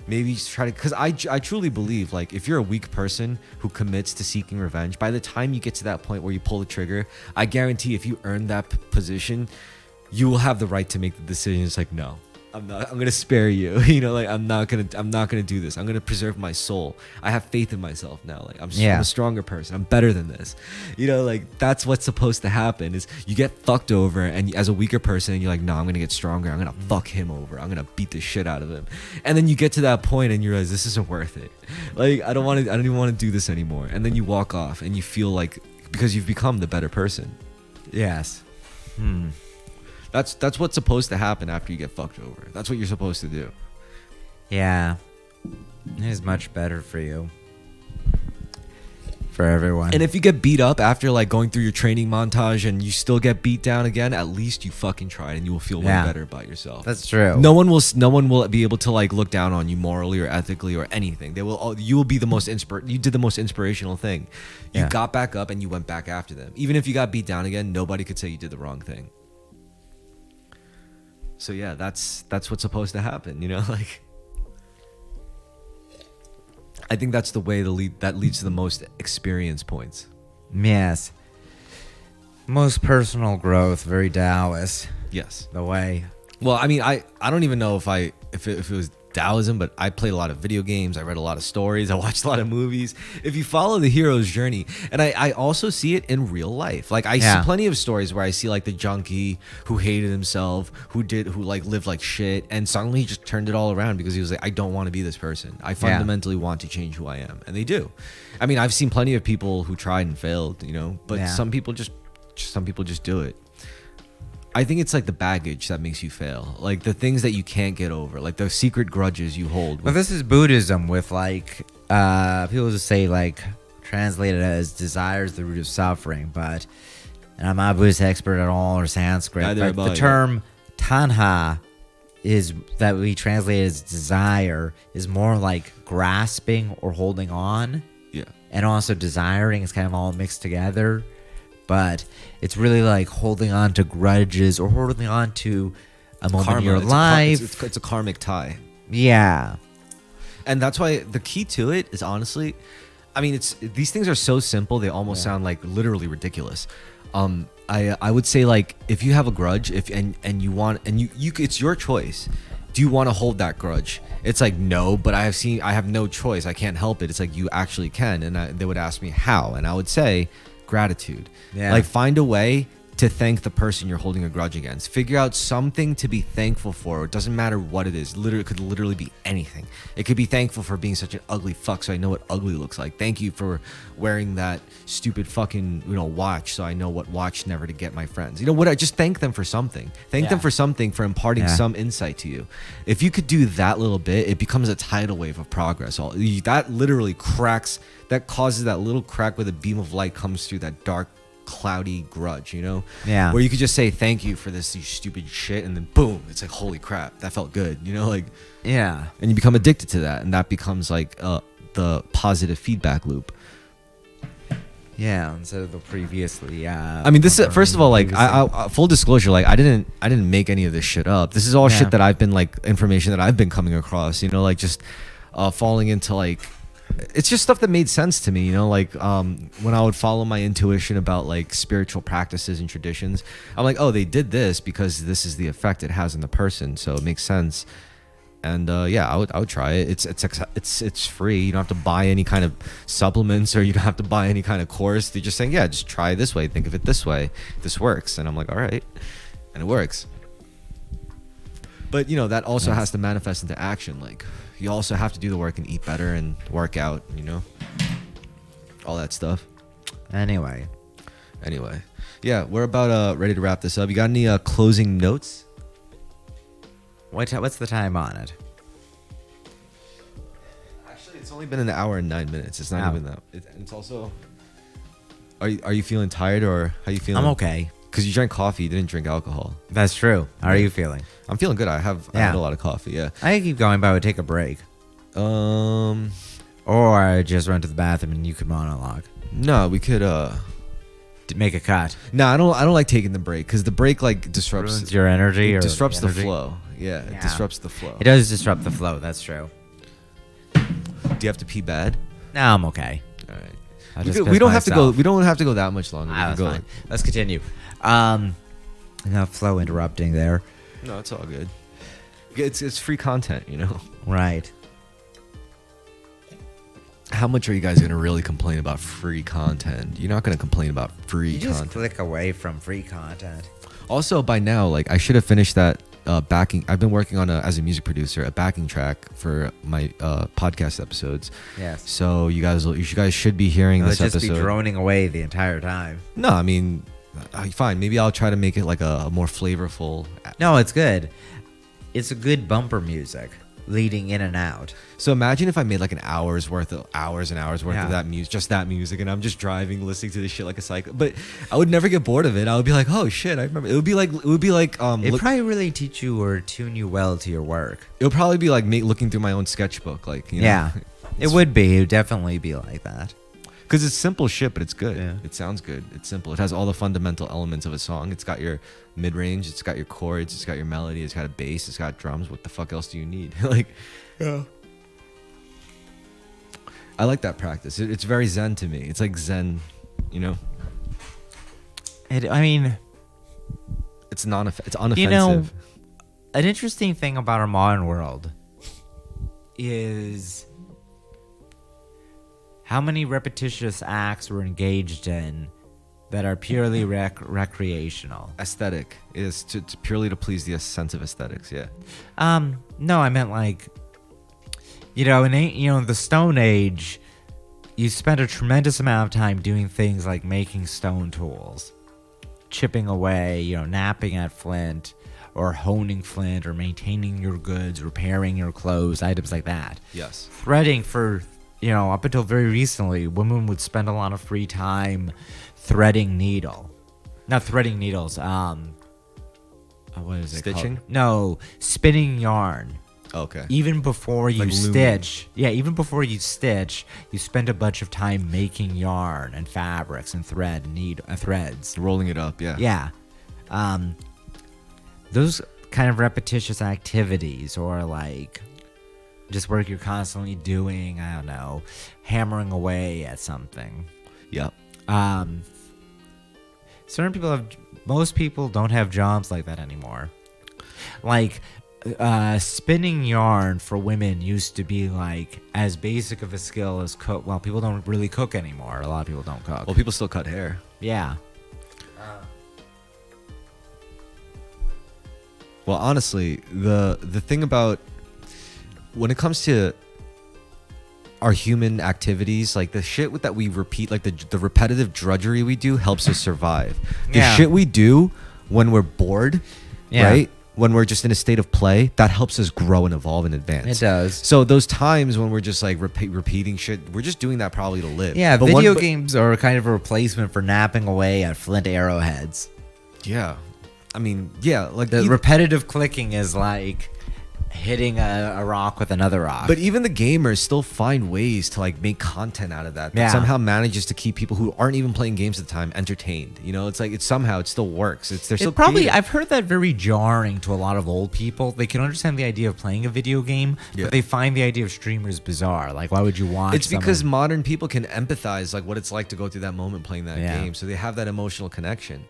Maybe try to, because I truly believe, like, if you're a weak person who commits to seeking revenge, by the time you get to that point where you pull the trigger, I guarantee if you earn that position, you will have the right to make the decision. It's like, no, I'm gonna spare you. You know, like, I'm not gonna do this. I'm gonna preserve my soul. I have faith in myself now. Like, I'm a stronger person. I'm better than this. You know, like, that's what's supposed to happen. Is you get fucked over, and as a weaker person, you're like, no, I'm gonna get stronger. I'm gonna fuck him over. I'm gonna beat the shit out of him. And then you get to that point, and you realize this isn't worth it. Like, I don't even want to do this anymore. And then you walk off, and you feel like, because you've become the better person. Yes. That's what's supposed to happen after you get fucked over. That's what you're supposed to do. Yeah. It is much better for you. For everyone. And if you get beat up after, like, going through your training montage and you still get beat down again, at least you fucking tried, and you will feel way better about yourself. That's true. No one will be able to, like, look down on you morally or ethically or anything. You will be the most you did the most inspirational thing. You got back up and you went back after them. Even if you got beat down again, nobody could say you did the wrong thing. So yeah, that's what's supposed to happen, you know? Like, I think that's the way that leads to the most experience points. Yes. Most personal growth, very Taoist. Yes. The way. Well, I mean, I don't even know if it was Taoism, but I played a lot of video games. I read a lot of stories. I watched a lot of movies. If you follow the hero's journey, and I also see it in real life. Like, I see plenty of stories where I see, like, the junkie who hated himself, who like lived like shit, and suddenly he just turned it all around because he was like, I don't want to be this person. I fundamentally want to change who I am, and they do. I mean, I've seen plenty of people who tried and failed, you know, but some people just do it. I think it's like the baggage that makes you fail. Like, the things that you can't get over, like the secret grudges you hold. Well, this is Buddhism with, like, people just say, like, translated as desire is the root of suffering, but, and I'm not a Buddhist expert at all or Sanskrit, but the term tanha is that we translate as desire is more like grasping or holding on. Yeah. And also desiring is kind of all mixed together. But it's really like holding on to grudges or holding on to a moment in your life. It's a karmic tie. Yeah. And that's why the key to it is, honestly, I mean, these things are so simple, they almost sound like literally ridiculous. I would say, like, if you have a grudge, and you it's your choice. Do you want to hold that grudge? It's like, no, but I have no choice. I can't help it. It's like, you actually can. And they would ask me how, and I would say, gratitude. Like, find a way to thank the person you're holding a grudge against. Figure out something to be thankful for. It doesn't matter what it is. It could literally be anything. It could be thankful for being such an ugly fuck, so I know what ugly looks like. Thank you for wearing that stupid fucking, watch, so I know what watch never to get my friends. You know what? I just thank them for something. Thank them for something, for imparting some insight to you. If you could do that little bit, it becomes a tidal wave of progress. That literally that causes that little crack where the beam of light comes through that dark, cloudy grudge, where you could just say thank you for this stupid shit, and then boom, it's like, holy crap, that felt good, and you become addicted to that, and that becomes like the positive feedback loop. Instead of the previously I mean, this is, first of all, like, I full disclosure, like, I didn't make any of this shit up. This is all shit that I've been, like, information that I've been coming across, like, just falling into, like, it's just stuff that made sense to me, like, when I would follow my intuition about, like, spiritual practices and traditions, I'm like, oh, they did this because this is the effect it has on the person, so it makes sense. And I would try it. It's free. You don't have to buy any kind of supplements, or you don't have to buy any kind of course. They're just saying, just try it this way, think of it this way, this works. And I'm like, all right, and it works. But that also has to manifest into action. Like, you also have to do the work and eat better and work out, all that stuff. Anyway, yeah, we're about ready to wrap this up. You got any closing notes? What's the time on it? Actually, it's only been an hour and 9 minutes. It's not even that. It's also. Are you feeling tired, or how are you feeling? I'm okay. Because you drank coffee, you didn't drink alcohol. That's true. How are you feeling? I'm feeling good. I had a lot of coffee. Yeah. I could keep going, but I would take a break. Or I just run to the bathroom and you could monologue. No, we could make a cut. No, I don't like taking the break, because the break, like, disrupts ruins your energy. It disrupts the flow. Yeah, it disrupts the flow. It does disrupt the flow. That's true. Do you have to pee bad? No, I'm okay. All right. I'll We, just do, piss we don't have to go. myself. We don't have to go that much longer. We Ah, can that's go fine. Let's continue. Enough flow interrupting there. No, it's all good. It's free content, you know. Right. How much are you guys gonna really complain about free content? You're not gonna complain about free You just content. click away from free content. Also, by now, like I should have finished that backing. I've been working on as a music producer a backing track for my podcast episodes. Yes. So you guys should be hearing It'll this just episode. be droning away the entire time. No, I mean, fine. Maybe I'll try to make it like a more flavorful. No, it's good. It's a good bumper music leading in and out. So imagine if I made like hours and hours worth Yeah. of that music, just that music, and I'm just driving, listening to this shit like a psycho. But I would never get bored of it. I would be like, oh shit, I remember. It would be like It probably really teach you or tune you well to your work. it would probably be like looking through my own sketchbook, like you know? Yeah. It would be. It would definitely be like that. Because it's simple shit, but it's good. Yeah. It sounds good. It's simple. It has all the fundamental elements of a song. It's got your mid-range. It's got your chords. It's got your melody. It's got a bass. It's got drums. What the fuck else do you need? Like, Yeah. I like that practice. It's very zen to me. It's like zen, you know. I mean, It's unoffensive. you know, an interesting thing about our modern world is how many repetitious acts we're engaged in that are purely recreational. Aesthetic is to purely to please the sense of aesthetics. Yeah. No, I meant like, in the Stone Age, you spent a tremendous amount of time doing things like making stone tools, chipping away, napping at flint, or honing flint, or maintaining your goods, repairing your clothes, items like that. Yes. Threading for, up until very recently, women would spend a lot of free time threading not threading needles. What is it Stitching? called? No, spinning yarn. Okay. Even before you Like looming. stitch, even before you stitch, you spend a bunch of time making yarn and fabrics and threads. Rolling it up. Yeah. Yeah. Those kind of repetitious activities, or like just work you're constantly doing, I don't know, hammering away at something. Yeah. Most people don't have jobs like that anymore. Like, spinning yarn for women used to be like as basic of a skill as cook. Well, people don't really cook anymore. A lot of people don't cook. Well, people still cut hair. Yeah. Well, honestly, the thing about when it comes to our human activities, like the shit that we repeat, like the repetitive drudgery we do helps us survive. The Yeah. shit we do when we're bored, Yeah. right? When we're just in a state of play, that helps us grow and evolve and advance. It does. So those times when we're just like repeating shit, we're just doing that probably to live. Yeah, But video but- games are kind of a replacement for napping away at flint arrowheads. Yeah. I mean, yeah, like The even- repetitive clicking is like hitting a rock with another rock. But even the gamers still find ways to like make content out of that Yeah. somehow manages to keep people who aren't even playing games at the time entertained. You know, it's like it still works. They're still creative. I've heard that very jarring to a lot of old people. They can understand the idea of playing a video game, Yeah. but they find the idea of streamers bizarre. Like, why would you watch? It's because someone- modern people can empathize like what it's like to go through that moment playing that Yeah. game, so they have that emotional connection.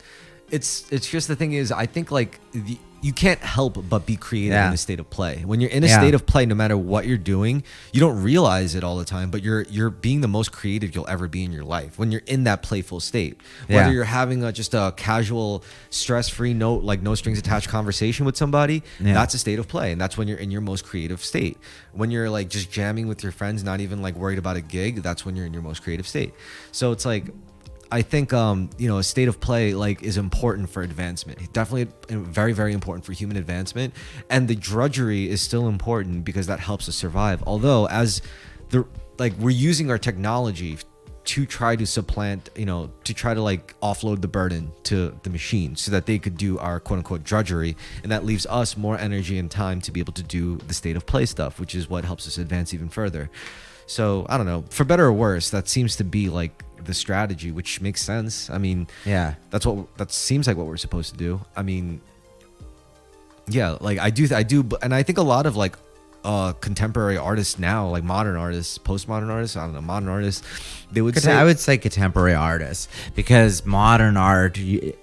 It's just the thing is, I think like you can't help but be creative Yeah. in a state of play. When you're in a Yeah. state of play, no matter what you're doing, you don't realize it all the time, but you're being the most creative you'll ever be in your life when you're in that playful state. Whether Yeah. you're having just a casual, stress-free, no strings attached conversation with somebody, Yeah. that's a state of play, and that's when you're in your most creative state. When you're like just jamming with your friends, not even like worried about a gig, that's when you're in your most creative state. So it's like, I think a state of play like is important for advancement. Definitely very, very important for human advancement. And the drudgery is still important because that helps us survive. Although we're using our technology to try to supplant, to try to like offload the burden to the machine so that they could do our quote unquote drudgery. And that leaves us more energy and time to be able to do the state of play stuff, which is what helps us advance even further. So I don't know, for better or worse, that seems to be like the strategy, which makes sense. I mean, Yeah. that seems like what we're supposed to do. I mean, yeah, like I do, and I think a lot of like contemporary artists now, like modern artists, postmodern artists, I don't know, modern artists, they would say, I would say contemporary artists, because modern art, you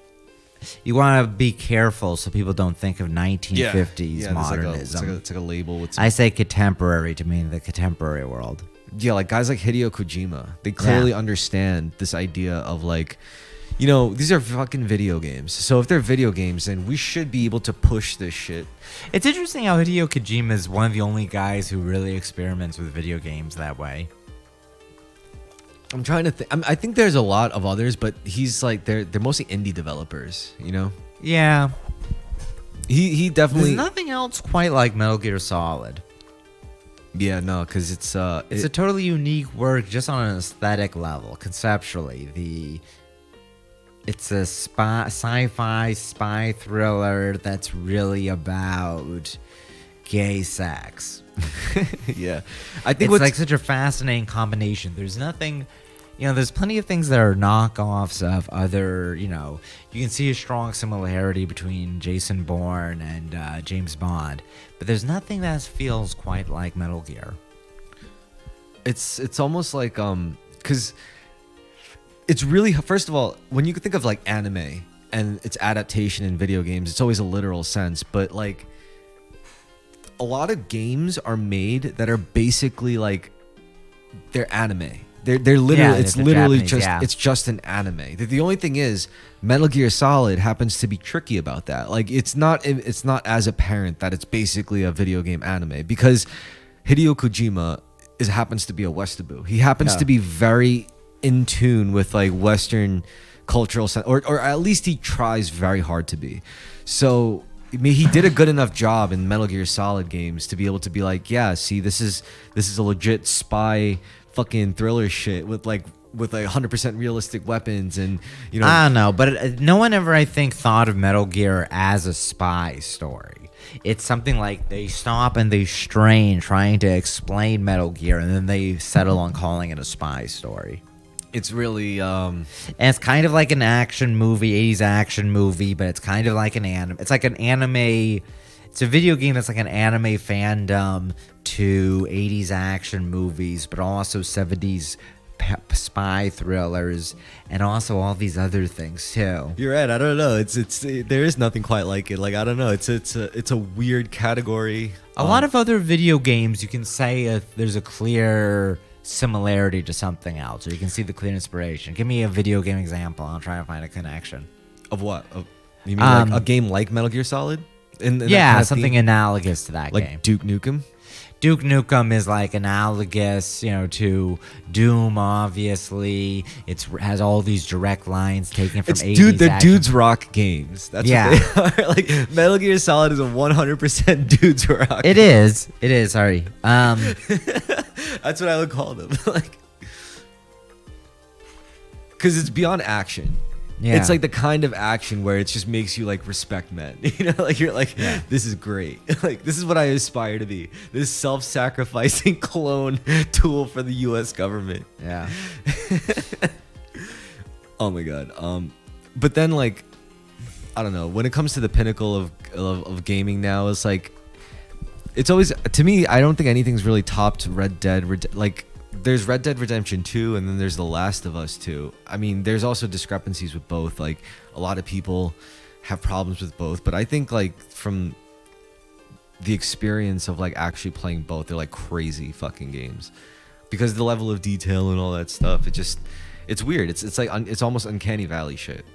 want to be careful so people don't think of 1950s modernism. It's like a label with I say contemporary to mean the contemporary world. yeah, like guys like Hideo Kojima, they clearly understand this idea of like, you know, these are fucking video games. So if they're video games, then we should be able to push this shit. It's interesting how Hideo Kojima is one of the only guys who really experiments with video games that way. I'm trying to think. I think there's a lot of others, but he's like they're mostly indie developers, you know. Yeah, He definitely. there's nothing else quite like Metal Gear Solid. Yeah, no, because it's It's a totally unique work just on an aesthetic level, conceptually. It's a sci-fi spy thriller that's really about gay sex. yeah, I think It's like such a fascinating combination. There's nothing, there's plenty of things that are knockoffs of other, you can see a strong similarity between Jason Bourne and James Bond, but there's nothing that feels quite like Metal Gear. It's almost like because it's really, first of all, when you think of like anime and its adaptation in video games, it's always a literal sense, but like a lot of games are made that are basically like they're anime. They're literally it's literally Japanese, just it's just an anime. The only thing is Metal Gear Solid happens to be tricky about that. Like it's not as apparent that it's basically a video game anime because Hideo Kojima happens to be a Westaboo. He happens to be very in tune with like Western cultural sense, or at least he tries very hard to be. So I mean, he did a good enough job in Metal Gear Solid games to be able to be like, yeah, see, this is a legit spy fucking thriller shit with like 100% realistic weapons and I don't know, but no one ever, I think, thought of Metal Gear as a spy story. It's something like they stop and they strain trying to explain Metal Gear, and then they settle on calling it a spy story. It's really and it's kind of like an action movie, 80s action movie, but it's kind of like an anime. It's like an anime. It's a video game that's like an anime fandom to 80s action movies, but also 70s spy thrillers, and also all these other things too. You're right. I don't know. It's there is nothing quite like it. Like I don't know. It's a weird category. A lot of other video games, you can say there's a clear similarity to something else, or you can see the clear inspiration. Give me a video game example. I'll try and find a connection. Of what? You mean like a game like Metal Gear Solid? In yeah, something analogous to that like game. Duke Nukem. Duke Nukem is like analogous, to Doom. Obviously, it has all these direct lines taken from 80s. The Dudes Rock games. That's what they are. Like Metal Gear Solid is a 100% Dudes Rock. It is. Sorry. That's what I would call them. Like, because it's beyond action. Yeah. It's like the kind of action where it just makes you like respect men. Like you're like, this is great. Like this is what I aspire to be. This self-sacrificing clone tool for the U.S. government. Yeah. Oh my god. But then like, I don't know. When it comes to the pinnacle of gaming now, it's like, it's always, to me, I don't think anything's really topped Red Dead. Like, there's Red Dead Redemption 2, and then there's The Last of Us 2. I mean, there's also discrepancies with both. Like, a lot of people have problems with both, but I think like from the experience of like actually playing both, they're like crazy fucking games because the level of detail and all that stuff. It's weird. It's like it's almost uncanny valley shit.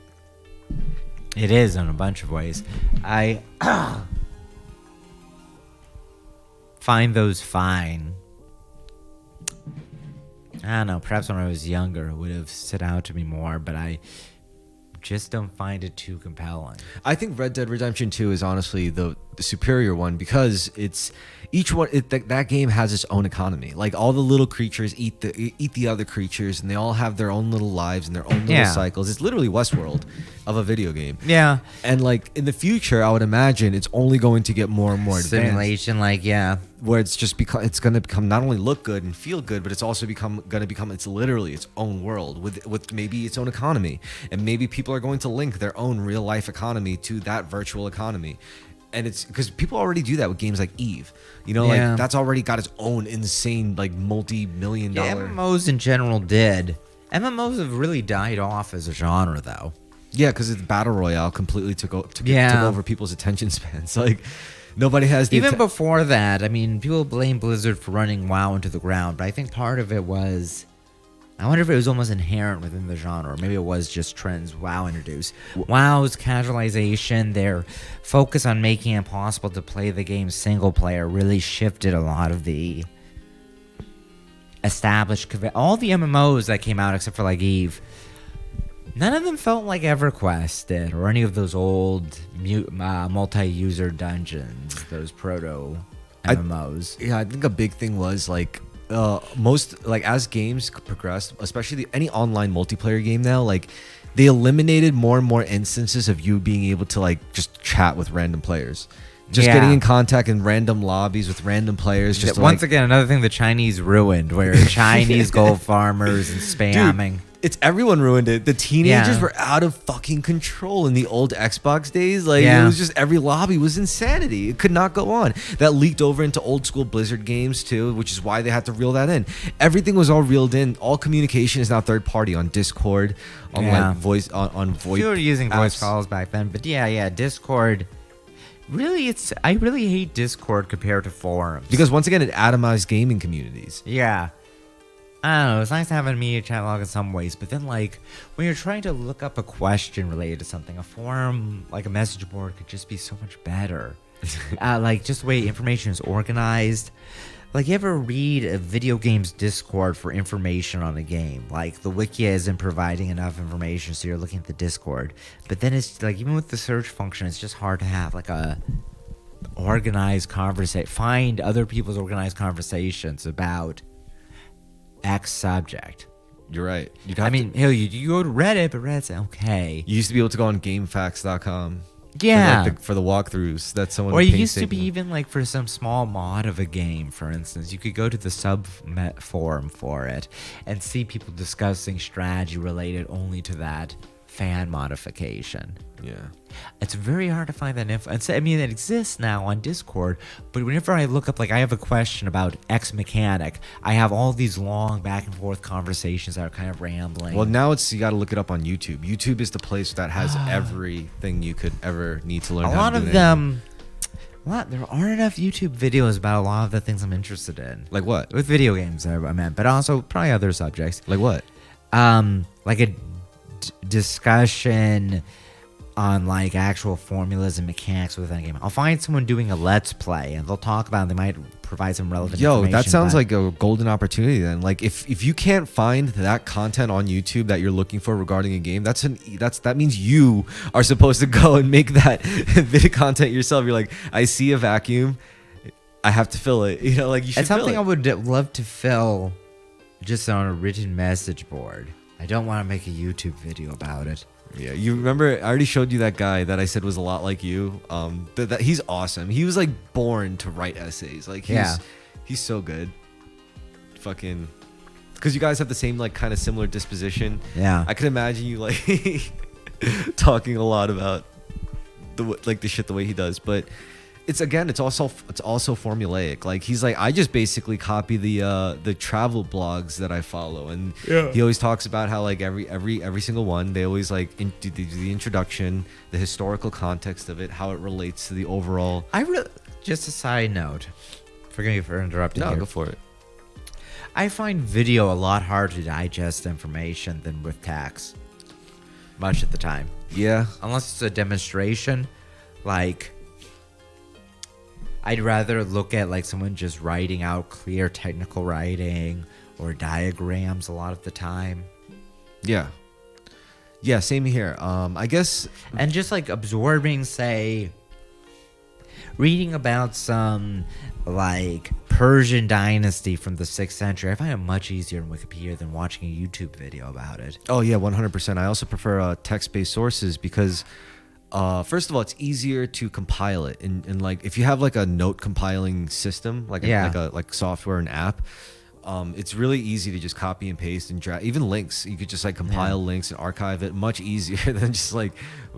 It is in a bunch of ways. I find those fine. I don't know, perhaps when I was younger it would have stood out to me more, but I just don't find it too compelling. I think Red Dead Redemption 2 is honestly the superior one because it's each one. That game has its own economy. Like all the little creatures eat the other creatures, and they all have their own little lives and their own little cycles. It's literally Westworld of a video game. Yeah, and like in the future, I would imagine it's only going to get more and more advanced. Simulation, where it's just it's going to become not only look good and feel good, but it's also going to become it's literally its own world with maybe its own economy, and maybe people are going to link their own real life economy to that virtual economy. and it's because people already do that with games like Eve. You know, Yeah. like that's already got its own insane like multi-million-dollar. MMOs in general did. MMOs have really died off as a genre, though. Yeah, because it's battle royale completely took Yeah. over people's attention spans. Like nobody has the Even before that, I mean, people blame Blizzard for running WoW into the ground, but I think part of it was, I wonder if it was almost inherent within the genre, or maybe it was just trends WoW introduced. WoW's casualization, their focus on making it possible to play the game single player really shifted a lot of the established, all the MMOs that came out except for like Eve. None of them felt like EverQuest did, or any of those old multi-user dungeons, those proto MMOs. Yeah, I think a big thing was like most like as games progressed, especially any online multiplayer game now, like they eliminated more and more instances of you being able to like just chat with random players. Just getting in contact in random lobbies with random players. Just Once again, another thing the Chinese ruined, where Chinese gold farmers and spamming. Dude, it's everyone ruined it. The teenagers Yeah. were out of fucking control in the old Xbox days. Like Yeah. it was just every lobby was insanity. It could not go on. That leaked over into old school Blizzard games too, which is why they had to reel that in. Everything was all reeled in. All communication is now third party on Discord, on like voice on voice. We were using voice apps. calls back then, but yeah, Discord. Really, I really hate Discord compared to forums. Because once again, it atomized gaming communities. Yeah. I don't know, it's nice to have a media chat log in some ways, but then, like, when you're trying to look up a question related to something, a forum, like a message board, could just be so much better. Like, just the way information is organized. Like, you ever read a video game's Discord for information on a game? Like, the wiki isn't providing enough information, so you're looking at the Discord. But then it's, like, even with the search function, it's just hard to have, like, a organized conversation. Find other people's organized conversations about X subject. You're right. I mean, hell, you go to Reddit, but Reddit's okay. You used to be able to go on GameFAQs.com. Yeah. For the walkthroughs that someone. Or you would used to be painstakingly- even like for some small mod of a game, for instance, you could go to the sub forum for it and see people discussing strategy related only to that fan modification. Yeah. It's very hard to find that info. I mean, it exists now on Discord, but whenever I look up, like, I have a question about X mechanic, I have all these long back and forth conversations that are kind of rambling. Well, now you got to look it up on YouTube. YouTube is the place that has everything you could ever need to learn. A how lot to do of them. There aren't enough YouTube videos about a lot of the things I'm interested in. Like what? With video games, I meant, but also probably other subjects. Like what? Like a discussion on like actual formulas and mechanics within a game. I'll find someone doing a let's play and they'll talk about it. They might provide some relevant information. That sounds but- like a golden opportunity then. Like if you can't find that content on YouTube that you're looking for regarding a game, that means you are supposed to go and make that bit of content yourself. You're like, I see a vacuum, I have to fill it. You know, like you should It's something fill I it. would love to fill just on a written message board. I don't want to make a YouTube video about it. Yeah, you remember I already showed you that guy that I said was a lot like you. That he's awesome. He was like born to write essays. Like he's so good. Fucking, because you guys have the same like kind of similar disposition. Yeah. I could imagine you like talking a lot about the shit the way he does, but it's also formulaic. Like he's like, I just basically copy the travel blogs that I follow, and he always talks about how like every single one they always like do the introduction, the historical context of it, how it relates to the overall. Just a side note. Forgive me for interrupting. No, here. go for it. I find video a lot harder to digest information than with text. Much of the time. Yeah. Unless it's a demonstration, like I'd rather look at like someone just writing out clear technical writing or diagrams a lot of the time. Yeah. Yeah, same here. I guess. And just like absorbing, say, reading about some like Persian dynasty from the 6th century, I find it much easier in Wikipedia than watching a YouTube video about it. Oh yeah, 100%. I also prefer text-based sources because first of all, it's easier to compile it, and like if you have like a note compiling system, like software and app, it's really easy to just copy and paste and drag. Even links, you could just like compile links and archive it. Much easier than just like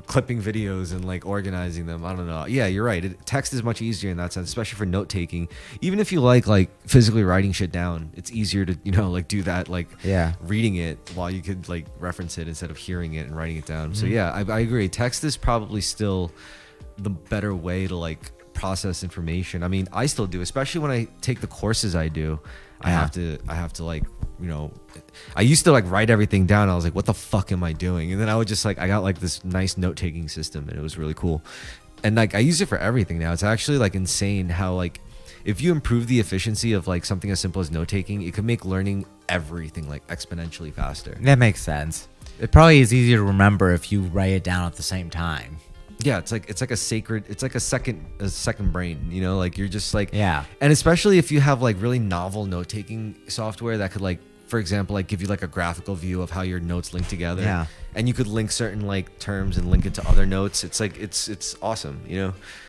clipping videos and like organizing them. I don't know. Yeah, you're right. Text is much easier in that sense, especially for note taking. Even if you like physically writing shit down, it's easier to like do that reading it while you could like reference it instead of hearing it and writing it down. So yeah, I agree. Text is probably still the better way to like process information. I mean, I still do, especially when I take the courses I do. I have to like, I used to like write everything down. I was like, what the fuck am I doing? And then I would just like, I got like this nice note-taking system, and it was really cool. And like, I use it for everything now. It's actually like insane how like, if you improve the efficiency of like something as simple as note-taking, it could make learning everything like exponentially faster. That makes sense. It probably is easier to remember if you write it down at the same time. Yeah, it's like a sacred, it's like a second brain, like you're just like, yeah. And especially if you have like really novel note-taking software that could like, for example, like give you like a graphical view of how your notes link together. Yeah. And you could link certain like terms and link it to other notes. It's like, it's awesome,